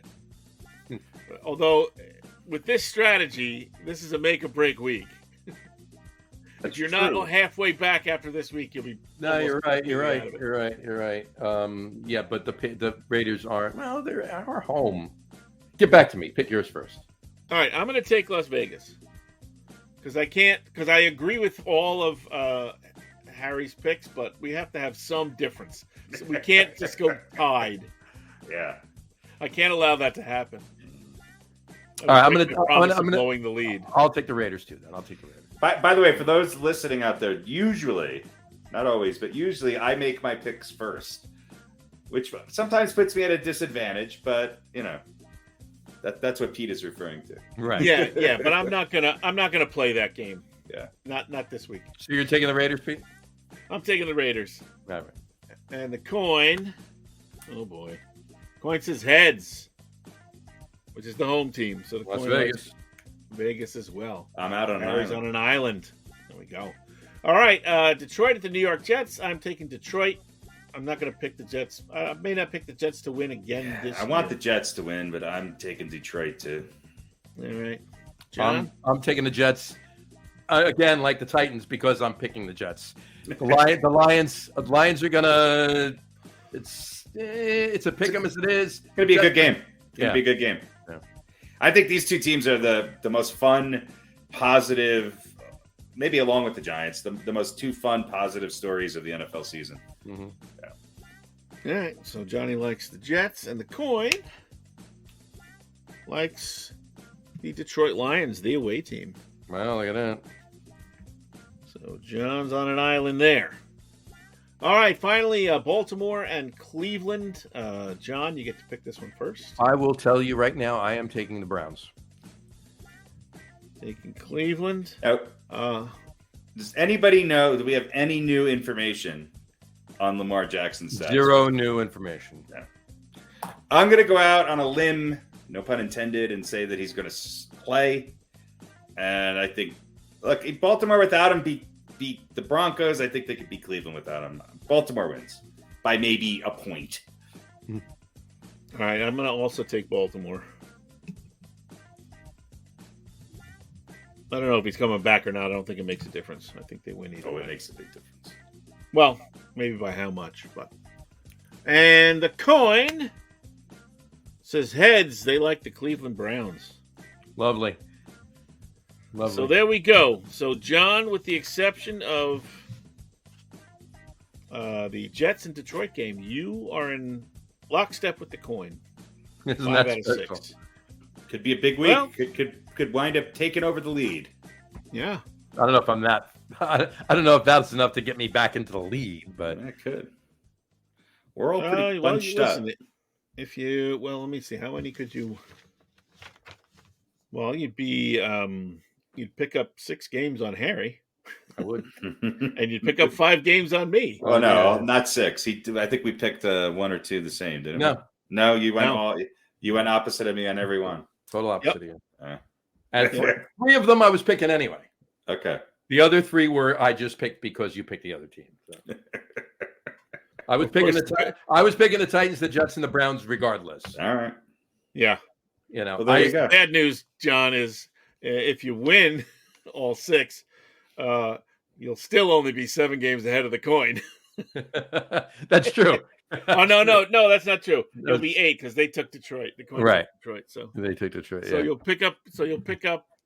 Although, with this strategy, this is a make or break week. If you're not halfway back after this week, you'll be. No, you're right. You're right. Yeah, but the Raiders aren't. Well, they're at our home. Get back to me. Pick yours first. All right, I'm going to take Las Vegas because I agree with all of Harry's picks, but we have to have some difference. So we can't just go tied. Yeah, I can't allow that to happen. All right, I'm gonna blowing the lead. I'll take the Raiders too. Then I'll take the Raiders. By the way, for those listening out there, usually, not always, but usually I make my picks first, which sometimes puts me at a disadvantage. But that's what Pete is referring to. Right. Yeah. But I'm not gonna play that game. Yeah. Not this week. So you're taking the Raiders, Pete? I'm taking the Raiders. All right. And the coin. Oh boy. Coin says heads, which is the home team. So the Las coin Vegas. Vegas as well. I'm out on Harry's on an island. There we go. All right, Detroit at the New York Jets. I'm taking Detroit. I'm not going to pick the Jets. I may not pick the Jets to win again this year. I want the Jets to win, but I'm taking Detroit too. All right. John? I'm taking the Jets. Again, like the Titans, because I'm picking the Jets. The Lions are going to... It's a pick 'em as it is. It's going to be a good game. It's going to Yeah. be a good game. Yeah. I think these two teams are the most fun, positive, maybe along with the Giants, the most two fun, positive stories of the NFL season. Mm-hmm. Yeah. All right, so Johnny likes the Jets, and the coin likes the Detroit Lions, the away team. Well, look at that. So John's on an island there. All right, finally, Baltimore and Cleveland. John, you get to pick this one first. I will tell you right now, I am taking the Browns. Taking Cleveland. Does anybody know, do we have any new information on Lamar Jackson's stats? Zero new information. Yeah. I'm going to go out on a limb, no pun intended, and say that he's going to play. And I think, look, if Baltimore without him beat the Broncos, I think they could beat Cleveland without him. Baltimore wins by maybe a point. All right, I'm going to also take Baltimore. I don't know if he's coming back or not. I don't think it makes a difference. I think they win either way. It makes a big difference. Well, maybe by how much, but. And the coin says heads. They like the Cleveland Browns. Lovely. So there we go. So John, with the exception of the Jets and Detroit game, you are in lockstep with the coin. 5 out of 6. Could be a big week. Well, could wind up taking over the lead. Yeah. I don't know if I'm that. I don't know if that's enough to get me back into the lead, but it could. We're all pretty bunched up. If you, let me see. How many could you? Well, you'd be. You'd pick up 6 games on Harry. I would. And you'd pick up 5 games on me. Oh, no, not 6. I think we picked 1 or 2 the same, didn't we? No, you went you went opposite of me on every one. Total opposite of you. And 3 of them I was picking anyway. Okay. The other 3 were I just picked because you picked the other team. So. I was picking the Titans, the Jets, and the Browns regardless. All right. Yeah. Well, there you go. Bad news, John, is if you win all 6, you'll still only be 7 games ahead of the coin. That's true. Oh no, that's not true. You'll be 8 because they took Detroit. The coin took Detroit, so they took Detroit. So you'll pick up.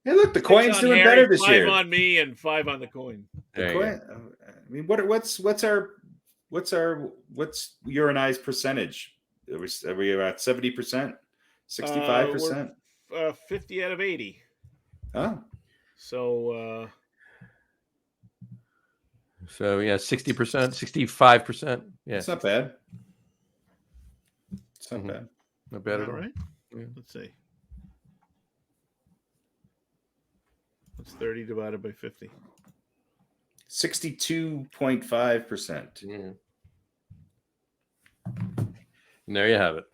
Hey, look, the coin's doing better this year. 5 on me and 5 on the coin. The coin. I mean, what's your and I's percentage? Are we about 70%? 65%? 50 out of 80. Oh. So yeah, 60%, 65%. Yeah. It's not bad. It's not bad. Not bad at all. Right? Yeah. Let's see. What's 30 divided by 50? 62.5%. Yeah. And there you have it.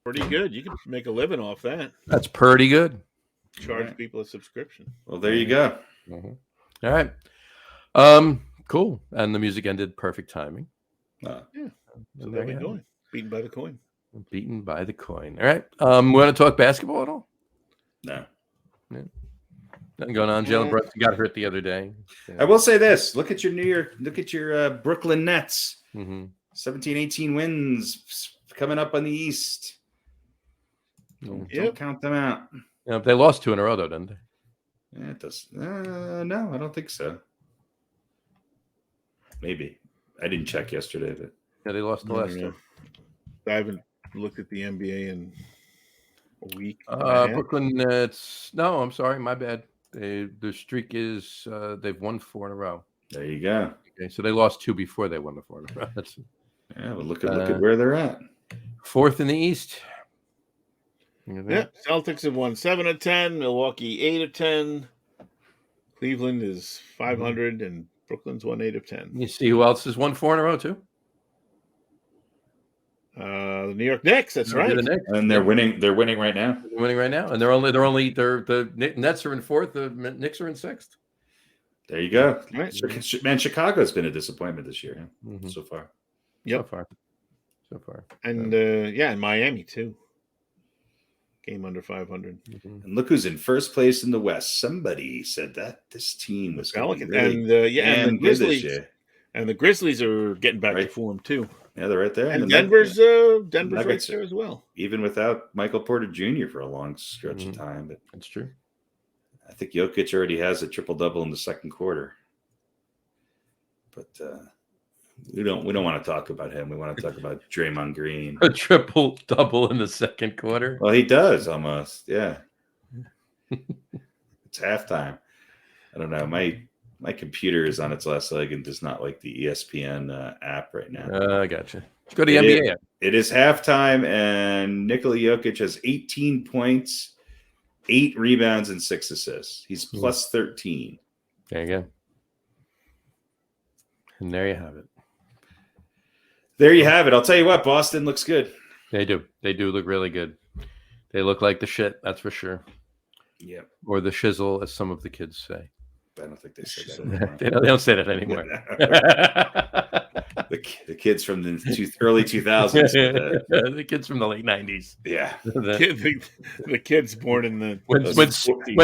Pretty good. You can make a living off that. That's pretty good. Charge people a subscription. Well, there you go. All right. Cool. And the music ended perfect timing. Yeah. So there there we you go. Beaten by the coin. Beaten by the coin. All right. We want to talk basketball at all? No. Yeah. Nothing going on. Jalen Brunson got hurt the other day. Yeah. I will say this. Look at your Brooklyn Nets. Mm-hmm. 17, 18 wins coming up on the East. Don't count them out. Yeah, they lost 2 in a row, though, didn't they? Yeah, it does. No, I don't think so. Maybe. I didn't check yesterday, but Yeah, they lost the last 2. I haven't looked at the NBA in a week. Brooklyn Nets. No, I'm sorry. My bad. The streak is they've won 4 in a row. there you go. Okay, so they lost 2 before they won the 4 in a row. That's Yeah, but look at where they're at. 4th in the East. Yeah, Celtics have won 7 of 10. Milwaukee 8 of 10. Cleveland is 500, and Brooklyn's won 8 of 10. You see who else has won 4 in a row too? The New York Knicks. That's right. The Knicks. And they're winning. They're winning right now. They're winning right now, and the Nets are in 4th. The Knicks are in 6th. There you go. Right. Man, Chicago's been a disappointment this year so far. Yep. So far. And and Miami too. Game under 500. Mm-hmm. And look who's in first place in the West. Somebody said that this team was Pelicans. really And the good this Grizzlies. year. And the Grizzlies are getting back to form too. Yeah, they're right there. And the Denver's right Nuggets there as well. Even without Michael Porter Jr. for a long stretch of time. But That's true. I think Jokic already has a triple-double in the second quarter. But we don't want to talk about him. We want to talk about Draymond Green. A triple-double in the second quarter. Well, he does almost. Yeah. It's halftime. I don't know. My computer is on its last leg and does not like the ESPN app right now. I gotcha. Let's go to the NBA app. It is halftime, and Nikola Jokic has 18 points, 8 rebounds, and 6 assists. He's plus 13. There you go. And there you have it. There you have it. I'll tell you what, Boston looks good. They do. They do look really good. They look like the shit, that's for sure. Yeah. Or the shizzle, as some of the kids say. I don't think they say that anymore. They don't say that anymore. The kids from the early 2000s. The kids from the late 90s. Yeah. The kids born in the when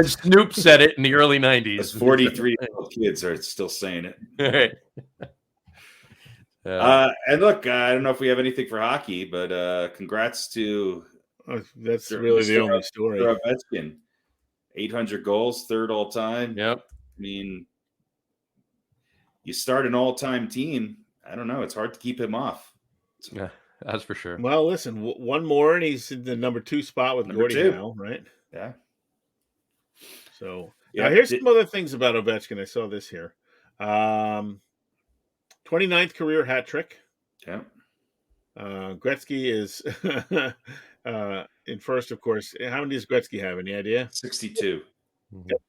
Snoop said it in the early 90s. Those 43-year-old kids are still saying it. Right. And look, I don't know if we have anything for hockey, but congrats to that's really the only story. Ovechkin. 800 goals, 3rd all time. Yep. I mean, you start an all-time team. I don't know. It's hard to keep him off. Yeah, that's for sure. Well, listen, one more, and he's in the number 2 spot with Number Gordy 2. now, right? Yeah. So Yeah, now here's some other things about Ovechkin. I saw this here. 29th career hat trick. Yeah. Gretzky is in first, of course. How many does Gretzky have? Any idea? 62.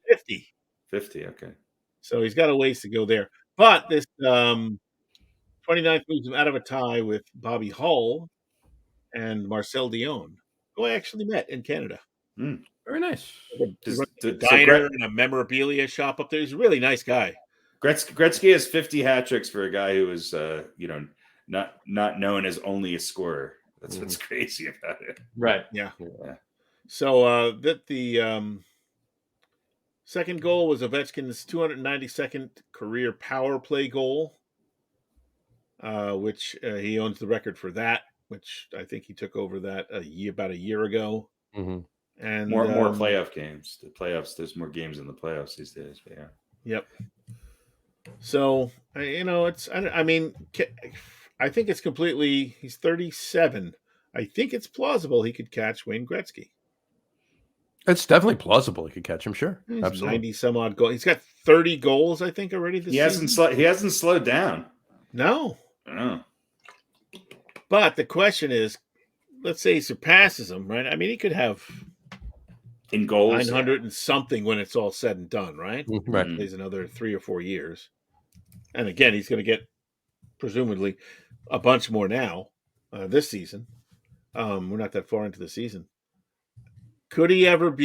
50. 50, okay. So he's got a ways to go there. But this 29th moves him out of a tie with Bobby Hull and Marcel Dion, who I actually met in Canada. Very nice. A diner and a memorabilia shop up there. He's a really nice guy. Gretzky has 50 hat tricks for a guy who was, not known as only a scorer. That's what's crazy about it. Right. Yeah. So the second goal was Ovechkin's 292nd career power play goal, which he owns the record for that, which I think he took over that about a year ago. Mm-hmm. And more playoff games. The playoffs, there's more games in the playoffs these days. But yeah. Yep. So, I think it's completely, he's 37. I think it's plausible he could catch Wayne Gretzky. It's definitely plausible he could catch him, sure. He's Absolutely. 90 some odd goals. He's got 30 goals, I think, already this season. He hasn't slowed down. No. Oh. But the question is, let's say he surpasses him, right? I mean, he could have in goals, 900 and something when it's all said and done, right? Right. Plays another 3 or 4 years. And again, he's going to get presumably a bunch more now this season. We're not that far into the season. Could he ever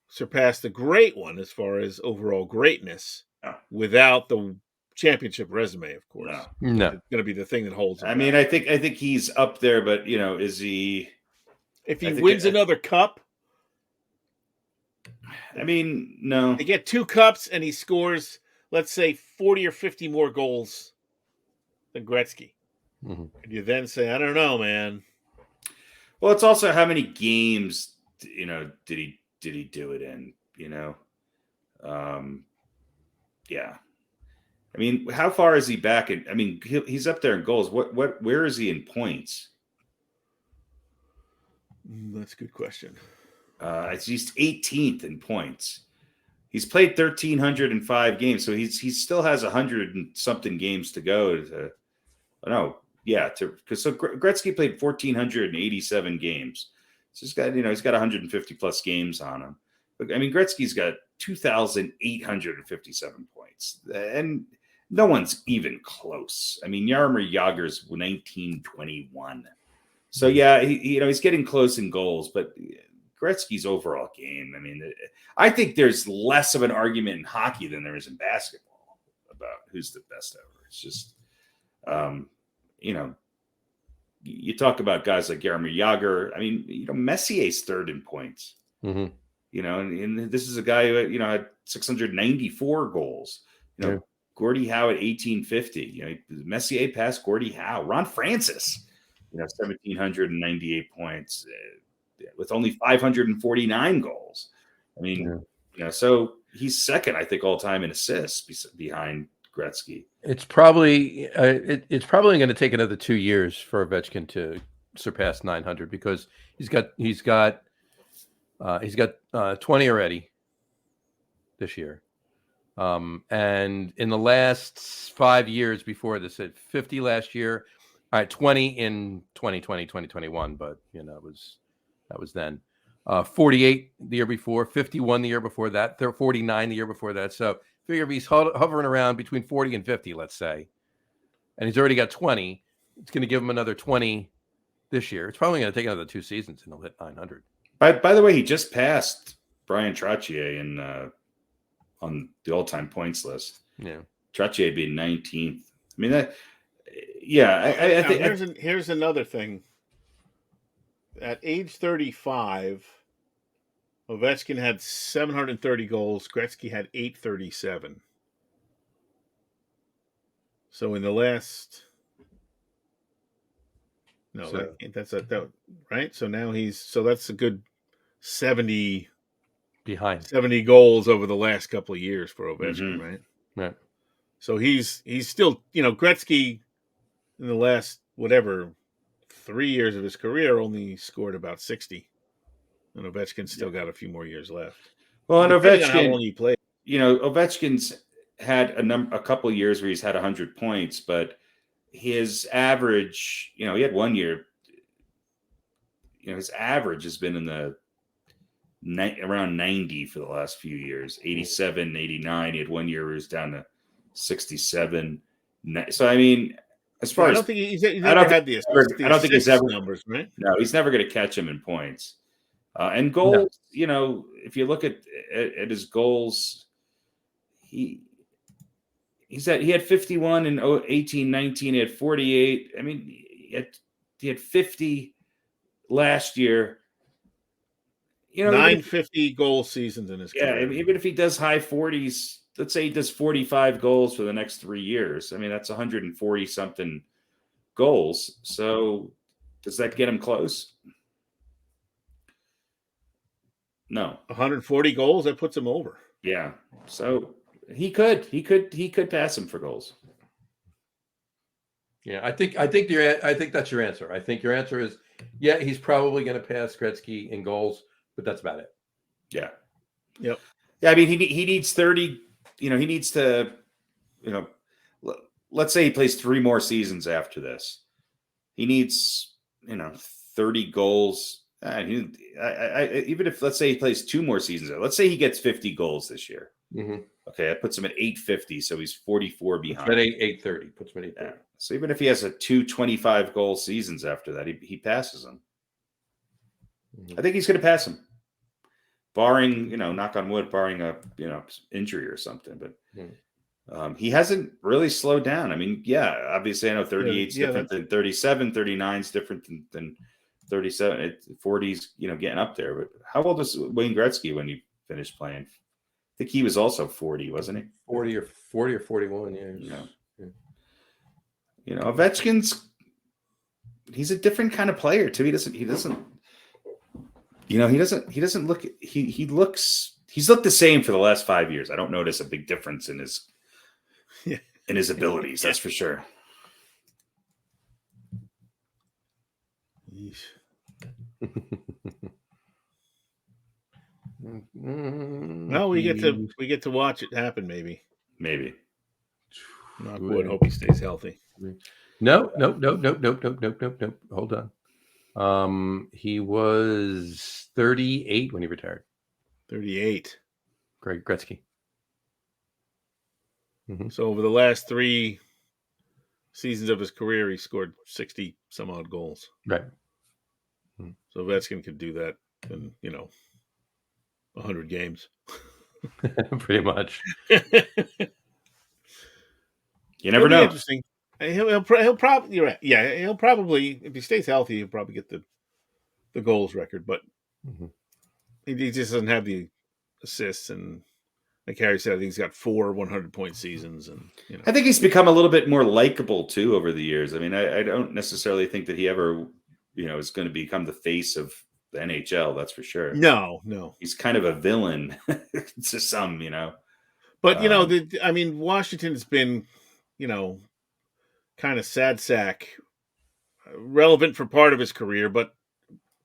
surpass the great one as far as overall greatness without the championship resume, of course? No. It's going to be the thing that holds him I mean, back. I think he's up there, but is he? If he wins another cup, I mean, no. They get 2 cups and he scores, let's say, 40 or 50 more goals than Gretzky. Mm-hmm. And you then say, I don't know, man. Well, it's also how many games, did he do it in, yeah. I mean, how far is he back? I mean, he's up there in goals. Where is he in points? That's a good question. He's 18th in points. He's played 1,305 games, so he still has 100 and something games to go. Because Gretzky played 1,487 games. So he's got 150 plus games on him. But I mean, Gretzky's got 2,857 points, and no one's even close. I mean, Jaromir Jagr's 1921. So yeah, he's getting close in goals, but Gretzky's overall game. I mean, I think there's less of an argument in hockey than there is in basketball about who's the best ever. It's just, you talk about guys like Jaromir Jagr. I mean, Messier's third in points. Mm-hmm. And this is a guy who had 694 goals. Gordie Howe at 1850. Messier passed Gordie Howe. Ron Francis, 1,798 points with only 549 goals. I mean, so he's second, I think, all time in assists behind Gretzky. It's probably going to take another 2 years for Ovechkin to surpass 900 because he's got 20 already this year. And in the last 5 years before this, at 50 last year, all right, 20 in 2020, 2021, but that was then. 48 the year before, 51 the year before that, 49 the year before that. So figure if he's hovering around between 40 and 50, let's say, and he's already got 20, it's going to give him another 20 this year. It's probably going to take another 2 seasons and he'll hit 900. By the way, he just passed Brian Trottier on the all-time points list. Yeah, Trottier being 19th. I mean that. Yeah, I think here's another thing. At age 35, Ovechkin had 730 goals. Gretzky had 837. So in the last, right. So now that's a good 70 behind 70 goals over the last couple of years for Ovechkin, right? Right. So he's still, Gretzky in the last 3 years of his career only scored about 60, and Ovechkin's still got a few more years left. Well, and Ovechkin, how long he played, Ovechkin's had a couple of years where he's had 100 points, but his average, he had 1 year. His average has been in the around 90 for the last few years, 87, 89. He had 1 year where he was down to 67. So I mean, as far I as don't think he's never had the I don't think he's ever numbers, right? No, he's never going to catch him in points. And goals, if you look at his goals, he had 51 in 18-19. He had 48. I mean, he had 50 last year. 950 goal seasons in his career. Yeah, even if he does high 40s, let's say he does 45 goals for the next 3 years. I mean, that's 140 something goals. So does that get him close? No. 140 goals, that puts him over. Yeah. So he could pass him for goals. Yeah, I think that's your answer. I think your answer is, yeah, he's probably going to pass Gretzky in goals, but that's about it. Yeah. Yep. Yeah, I mean, he needs 30. He needs to, let's say he plays 3 more seasons after this. He needs, 30 goals. Even if, let's say he plays 2 more seasons, let's say he gets 50 goals this year. Mm-hmm. Okay, that puts him at 850, so he's 44 behind. At 830, puts him at 830. Yeah. So even if he has a 225 goal seasons after that, he passes him. Mm-hmm. I think he's going to pass him, barring, knock on wood, barring a injury or something. But he hasn't really slowed down. I mean, obviously I know 38 is different than 37, 39 is different than 37. 40's getting up there. But how old was Wayne Gretzky when he finished playing? I think he was also 40, wasn't he? 40 or 41 years. Yeah. Ovechkin's, he's a different kind of player too. He's looked the same for the last 5 years. I don't notice a big difference in his abilities. That's for sure. No, we get to watch it happen. Maybe. Knock wood. Hope he stays healthy. No. Hold on. He was 38 when he retired. 38. Greg Gretzky. Mm-hmm. So over the last 3 seasons of his career, he scored 60 some odd goals. Right. So Ovechkin could do that in 100 games. Pretty much. You never know. Interesting. He'll probably. You're right. Yeah, he'll probably, if he stays healthy, he'll probably get the goals record. But he just doesn't have the assists. And like Harry said, I think he's got 4 100-point seasons. And I think he's become a little bit more likable too over the years. I mean, I don't necessarily think that he ever, is going to become the face of the NHL. That's for sure. No. He's kind of a villain to some, But Washington's been, kind of sad sack, relevant for part of his career, but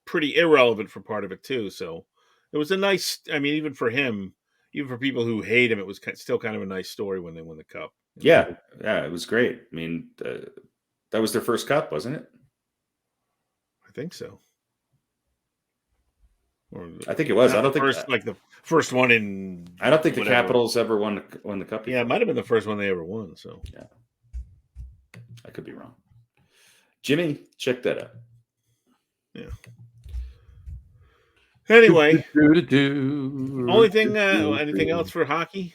pretty irrelevant for part of it too. So it was a nice. I mean, even for him, even for people who hate him, it was still kind of a nice story when they won the cup. Yeah, it was great. I mean, that was their first cup, wasn't it? I think so. I think it was. I don't think the first one in. I don't think the Capitals ever won the cup before. Yeah, it might have been the first one they ever won. So yeah, I could be wrong. Jimmy, check that out. Yeah. Anyway, only thing. Anything else for hockey?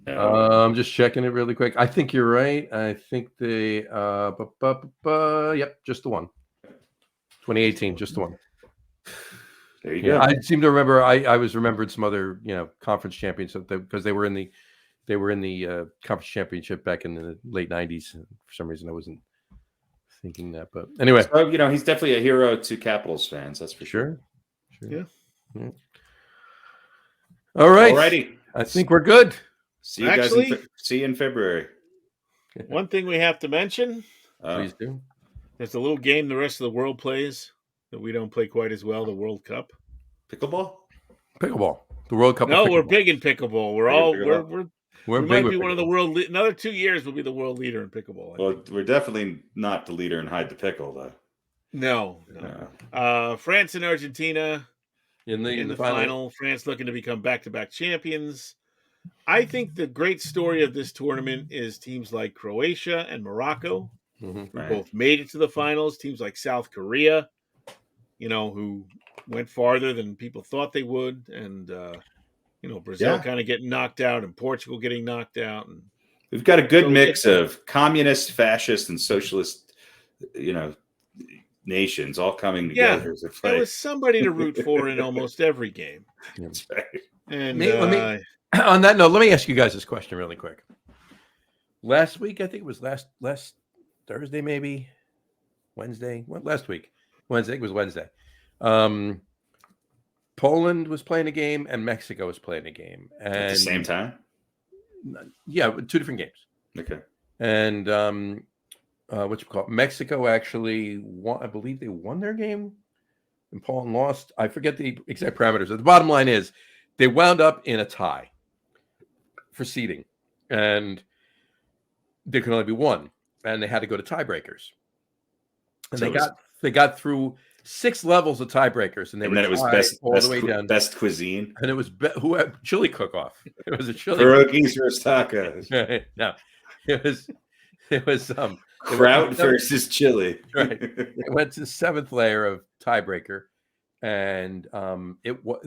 I'm just checking it really quick. I think you're right. I think they. Yep, just the one. 2018, just the one. There you go. I seem to remember. I was remembered some other conference champions because they were in the conference championship back in the late 90s. For some reason, I wasn't thinking that. But anyway, so, he's definitely a hero to Capitals fans. That's for sure. Yeah. All right. Alrighty. I think we're good. See you guys. See you in February. One thing we have to mention. Please do. There's a little game the rest of the world plays that we don't play quite as well, the World Cup. Pickleball? The World Cup. No, we're big in pickleball. We might be one of the world. Another 2 years, we'll be the world leader in pickleball. Well, we're definitely not the leader in hide the pickle, though. No. France and Argentina in the final. France looking to become back-to-back champions. I think the great story of this tournament is teams like Croatia and Morocco, who both made it to the finals. Teams like South Korea, who went farther than people thought they would. And, Brazil kind of getting knocked out and Portugal getting knocked out. And we've got a good mix of communist, fascist, and socialist, nations all coming together as a fight. There was somebody to root for in almost every game. That's right. And on that note, let me ask you guys this question really quick. Last week, I think it was last Thursday, maybe Wednesday. Last week, Wednesday. It was Wednesday. Poland was playing a game and Mexico was playing a game at the same time. Yeah, 2 different games. Okay. And Mexico actually won. I believe they won their game, and Poland lost. I forget the exact parameters. But the bottom line is they wound up in a tie for seeding, and there could only be one, and they had to go to tiebreakers. And they got through 6 levels of tiebreakers, and then it was best cuisine, and it was who had chili cook-off. It was a chili pierogies versus tacos. No, it was Kraut versus chili. Right. It went to the 7th layer of tiebreaker, and it was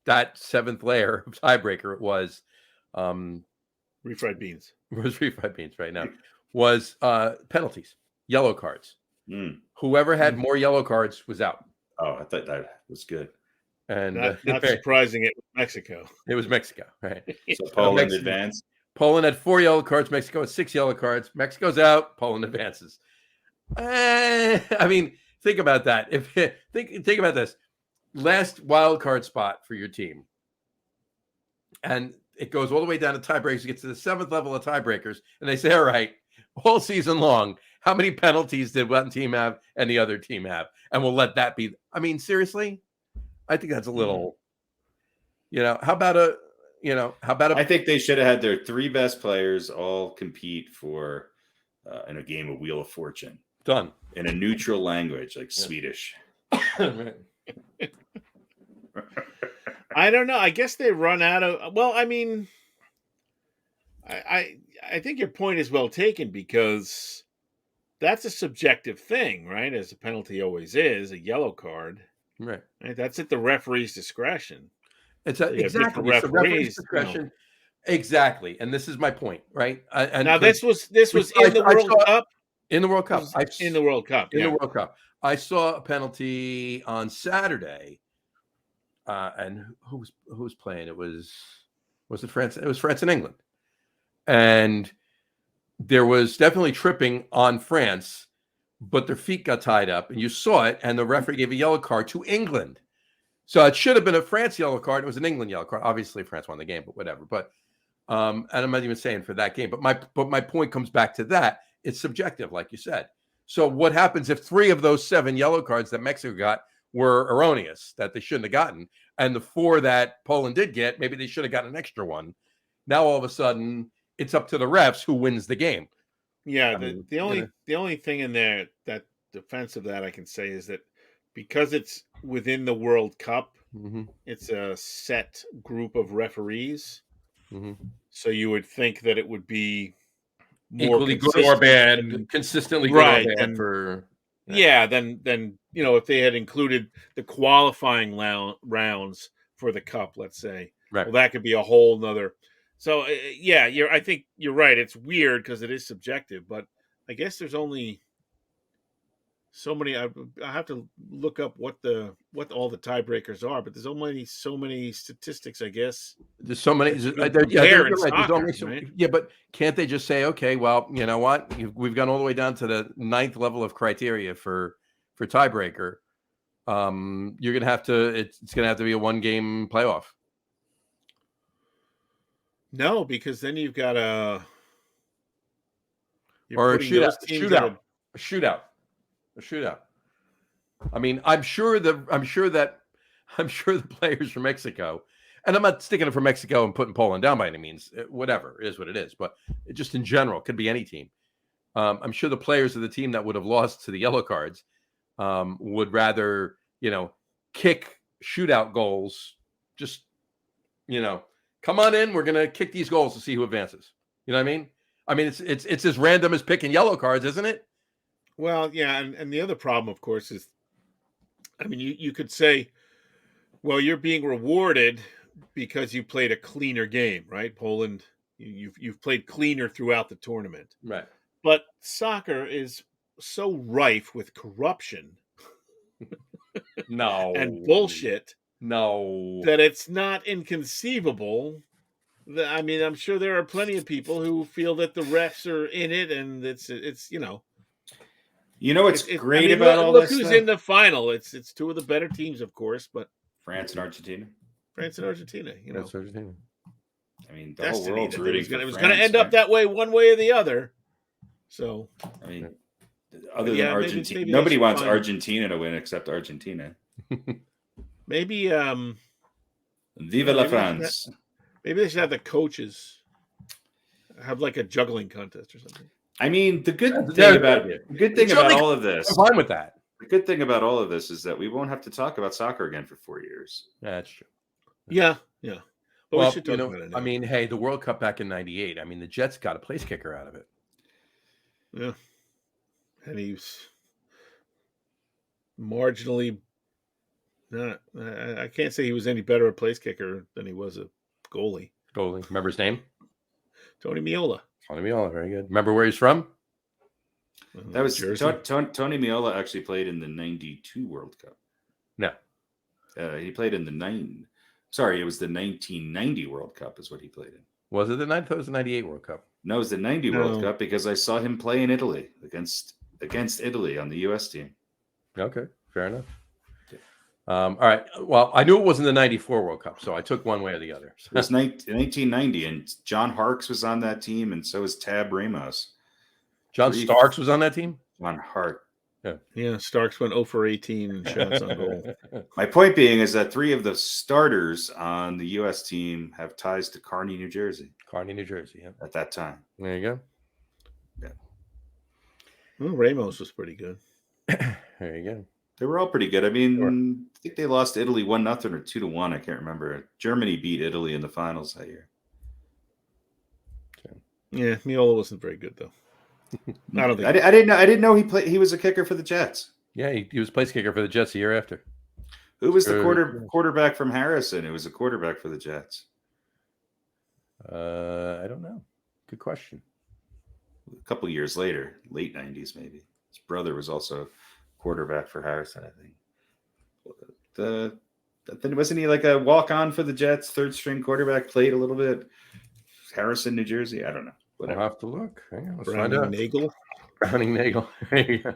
that 7th layer of tiebreaker was refried beans. Was refried beans right now was penalties, yellow cards. Whoever had more yellow cards was out. Oh, I thought that was good. And not surprising, it was Mexico. It was Mexico, right? So Poland advanced. Poland had 4 yellow cards. Mexico had 6 yellow cards. Mexico's out. Poland advances. I mean, think about that. Think about this. Last wild card spot for your team, and it goes all the way down to tiebreakers. It gets to the 7th level of tiebreakers, and they say, "All right, all season long, how many penalties did one team have and the other team have?" And we'll let that be. I mean, seriously, I think that's a little. How about a? I think they should have had their 3 best players all compete for in a game of Wheel of Fortune. Done in a neutral language like Swedish. I don't know. I guess they run out of. Well, I mean, I think your point is well taken, because that's a subjective thing, right? As a penalty always is, a yellow card, right? That's at the referee's discretion. Exactly. It's the referee's discretion. Exactly, and this is my point, right? Now this was in the World Cup. In the World Cup, in the World Cup, in the World Cup, I saw a penalty on Saturday. And who was playing? Was it France? It was France and England, and there was definitely tripping on France, but their feet got tied up, and you saw it. And the referee gave a yellow card to England, so it should have been a France yellow card. It was an England yellow card. Obviously, France won the game, but whatever. But and I'm not even saying for that game. But my point comes back to that. It's subjective, like you said. So what happens if 3 of those 7 yellow cards that Mexico got were erroneous, that they shouldn't have gotten, and the 4 that Poland did get, maybe they should have gotten an extra one. Now all of a sudden, it's up to the refs who wins the game. Yeah, the only thing in there that defense of that I can say is that because it's within the World Cup, it's a set group of referees. So you would think that it would be more equally good or bad, consistently good or bad and for. Yeah, then if they had included the qualifying rounds for the cup, let's say, well, that could be a whole nother. So I think you're right. It's weird because it is subjective, but I guess there's only so many. I have to look up what all the tiebreakers are, but there's only so many statistics, I guess. There's so many. Yeah, but can't they just say, okay, well, you know what? We've gone all the way down to the 9th level of criteria for tiebreaker. You're gonna have to. It's gonna have to be a 1-game playoff. No, because then you've got a shootout. I mean, I'm sure the players from Mexico, and I'm not sticking it for Mexico and putting Poland down by any means. Whatever, it is what it is. But just in general, it could be any team. I'm sure the players of the team that would have lost to the yellow cards would rather, kick shootout goals. Just, come on in. We're gonna kick these goals to see who advances. You know what I mean? I mean, it's as random as picking yellow cards, isn't it? Well, yeah, and the other problem, of course, is, I mean, you could say, well, you're being rewarded because you played a cleaner game, right? Poland, you've played cleaner throughout the tournament, right? But soccer is so rife with corruption, and bullshit, that it's not inconceivable. I mean, I'm sure there are plenty of people who feel that the refs are in it, and it's what's great about all this? Look who's in the final. It's 2 of the better teams, of course, but France and Argentina. That's Argentina. I mean, the Destiny, whole world's rooting for it was going to end up that way, one way or the other. So, I mean, other than Argentina, maybe nobody wants Argentina to win except Argentina. Maybe. Viva la France. Maybe they should have the coaches have like a juggling contest or something. I mean, the good thing about all of this, I'm fine with that. The good thing about all of this is that we won't have to talk about soccer again for 4 years. That's true. Yeah. But Well, we should talk about it now. I mean, hey, the World Cup back in '98. I mean, the Jets got a place kicker out of it. Yeah. And he's marginally not. I can't say he was any better a place kicker than he was a goalie. Remember his name? Tony Meola. Very good. Remember where he's from? That was Jersey. Tony Meola actually played in the '92 World Cup. No. He played in the Sorry, it was the 1990 World Cup is what he played in. Was it the '98 World Cup? No, it was the '90 World Cup because I saw him play in Italy against Italy on the U.S. team. Okay, fair enough. All right. Well, I knew it wasn't the '94 World Cup, so I took one way or the other. It was 1990, and John Harkes was on that team, and so was Tab Ramos. John Starks was on that team? John Hart. Yeah, Starks went 0 for 18 shots on goal. My point being is that 3 of the starters on the U.S. team have ties to Kearney, New Jersey. Yeah. At that time. There you go. Yeah. Well, Ramos was pretty good. There you go. They were all pretty good. I mean, Sure. I think they lost to Italy 1-0 or 2-1. I can't remember. Germany beat Italy in the finals that year. Yeah, Meola wasn't very good though. I don't think. I didn't know he was a kicker for the Jets. Yeah, he was place kicker for the Jets the year after. Who was the quarterback from Harrison? It was a quarterback for the Jets. I don't know. Good question. A couple years later, late 90s maybe. His brother was also quarterback for Harrison, I think. Wasn't he like a walk-on for the Jets, third-string quarterback, played a little bit? Harrison, New Jersey? I don't know. Whatever. We'll have to look. Hang on, let's Browning find out. Nagel. Browning Nagel. There you go.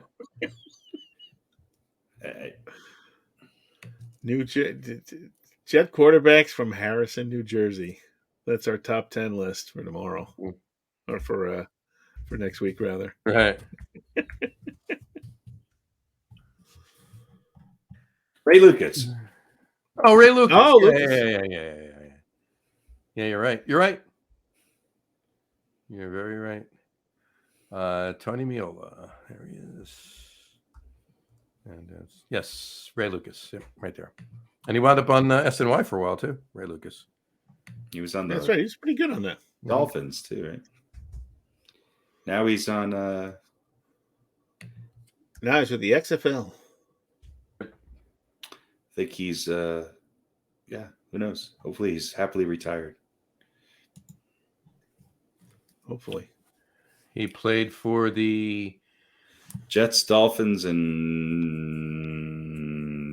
New Jet quarterbacks from Harrison, New Jersey. That's our top 10 list for tomorrow, or for next week rather. Right. Ray Lucas. Oh, Ray Lucas. Oh, Lucas. Yeah. Yeah, you're right. You're very right. Tony Meola. There he is. And yes, Ray Lucas. Yep, right there. And he wound up on SNY for a while too. Ray Lucas. He was on the That's right. He's pretty good on that. Dolphins too, right? Now he's on. Now he's with the XFL. I think he's. Who knows? Hopefully, he's happily retired. Hopefully, he played for the Jets, Dolphins, and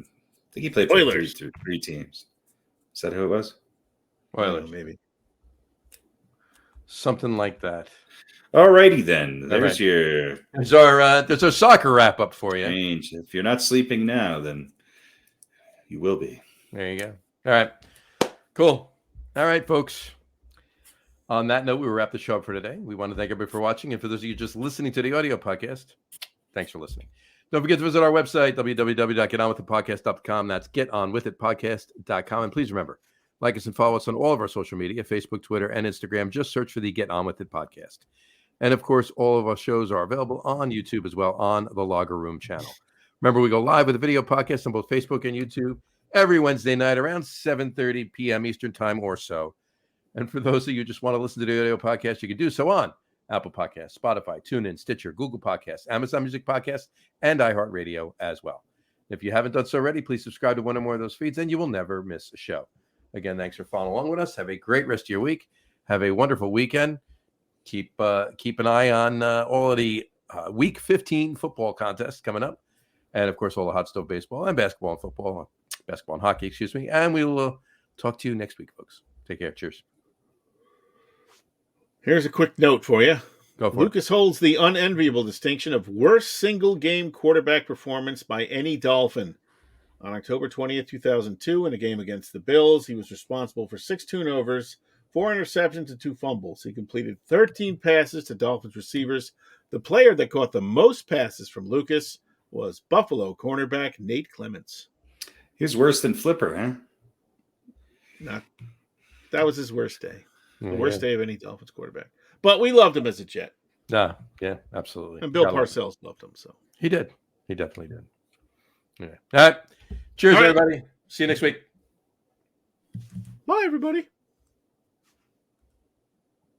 I think he played for three teams. Is that who it was? Oilers, maybe. Something like that. All righty then. There's there's our soccer wrap up for you. Change. If you're not sleeping now, then you will be. There you go. All right. Cool. All right, folks. On that note, we will wrap the show up for today. We want to thank everybody for watching. And for those of you just listening to the audio podcast, thanks for listening. Don't forget to visit our website, www.getonwithitpodcast.com. That's getonwithitpodcast.com. And please remember, like us and follow us on all of our social media, Facebook, Twitter, and Instagram. Just search for the Get On With It podcast. And, of course, all of our shows are available on YouTube as well on the Logger Room channel. Remember, we go live with a video podcast on both Facebook and YouTube every Wednesday night around 7:30 p.m. Eastern time or so. And for those of you who just want to listen to the audio podcast, you can do so on Apple Podcasts, Spotify, TuneIn, Stitcher, Google Podcasts, Amazon Music Podcasts, and iHeartRadio as well. If you haven't done so already, please subscribe to one or more of those feeds, and you will never miss a show. Again, thanks for following along with us. Have a great rest of your week. Have a wonderful weekend. Keep an eye on all of the Week 15 football contests coming up. And, of course, all the Hot Stove baseball and basketball and football, basketball and hockey, excuse me. And we will talk to you next week, folks. Take care. Cheers. Here's a quick note for you. Go for Lucas holds the unenviable distinction of worst single-game quarterback performance by any Dolphin. On October 20th, 2002, in a game against the Bills, he was responsible for 6 turnovers, 4 interceptions, and 2 fumbles. He completed 13 passes to Dolphins receivers. The player that caught the most passes from Lucas was Buffalo cornerback Nate Clements. He was worse than Flipper, huh? That was his worst day. The worst day of any Dolphins quarterback. But we loved him as a Jet. Yeah, absolutely. And Bill Parcells loved him. So he did. He definitely did. Yeah. All right. Cheers, All right. everybody. See you next week. Bye, everybody.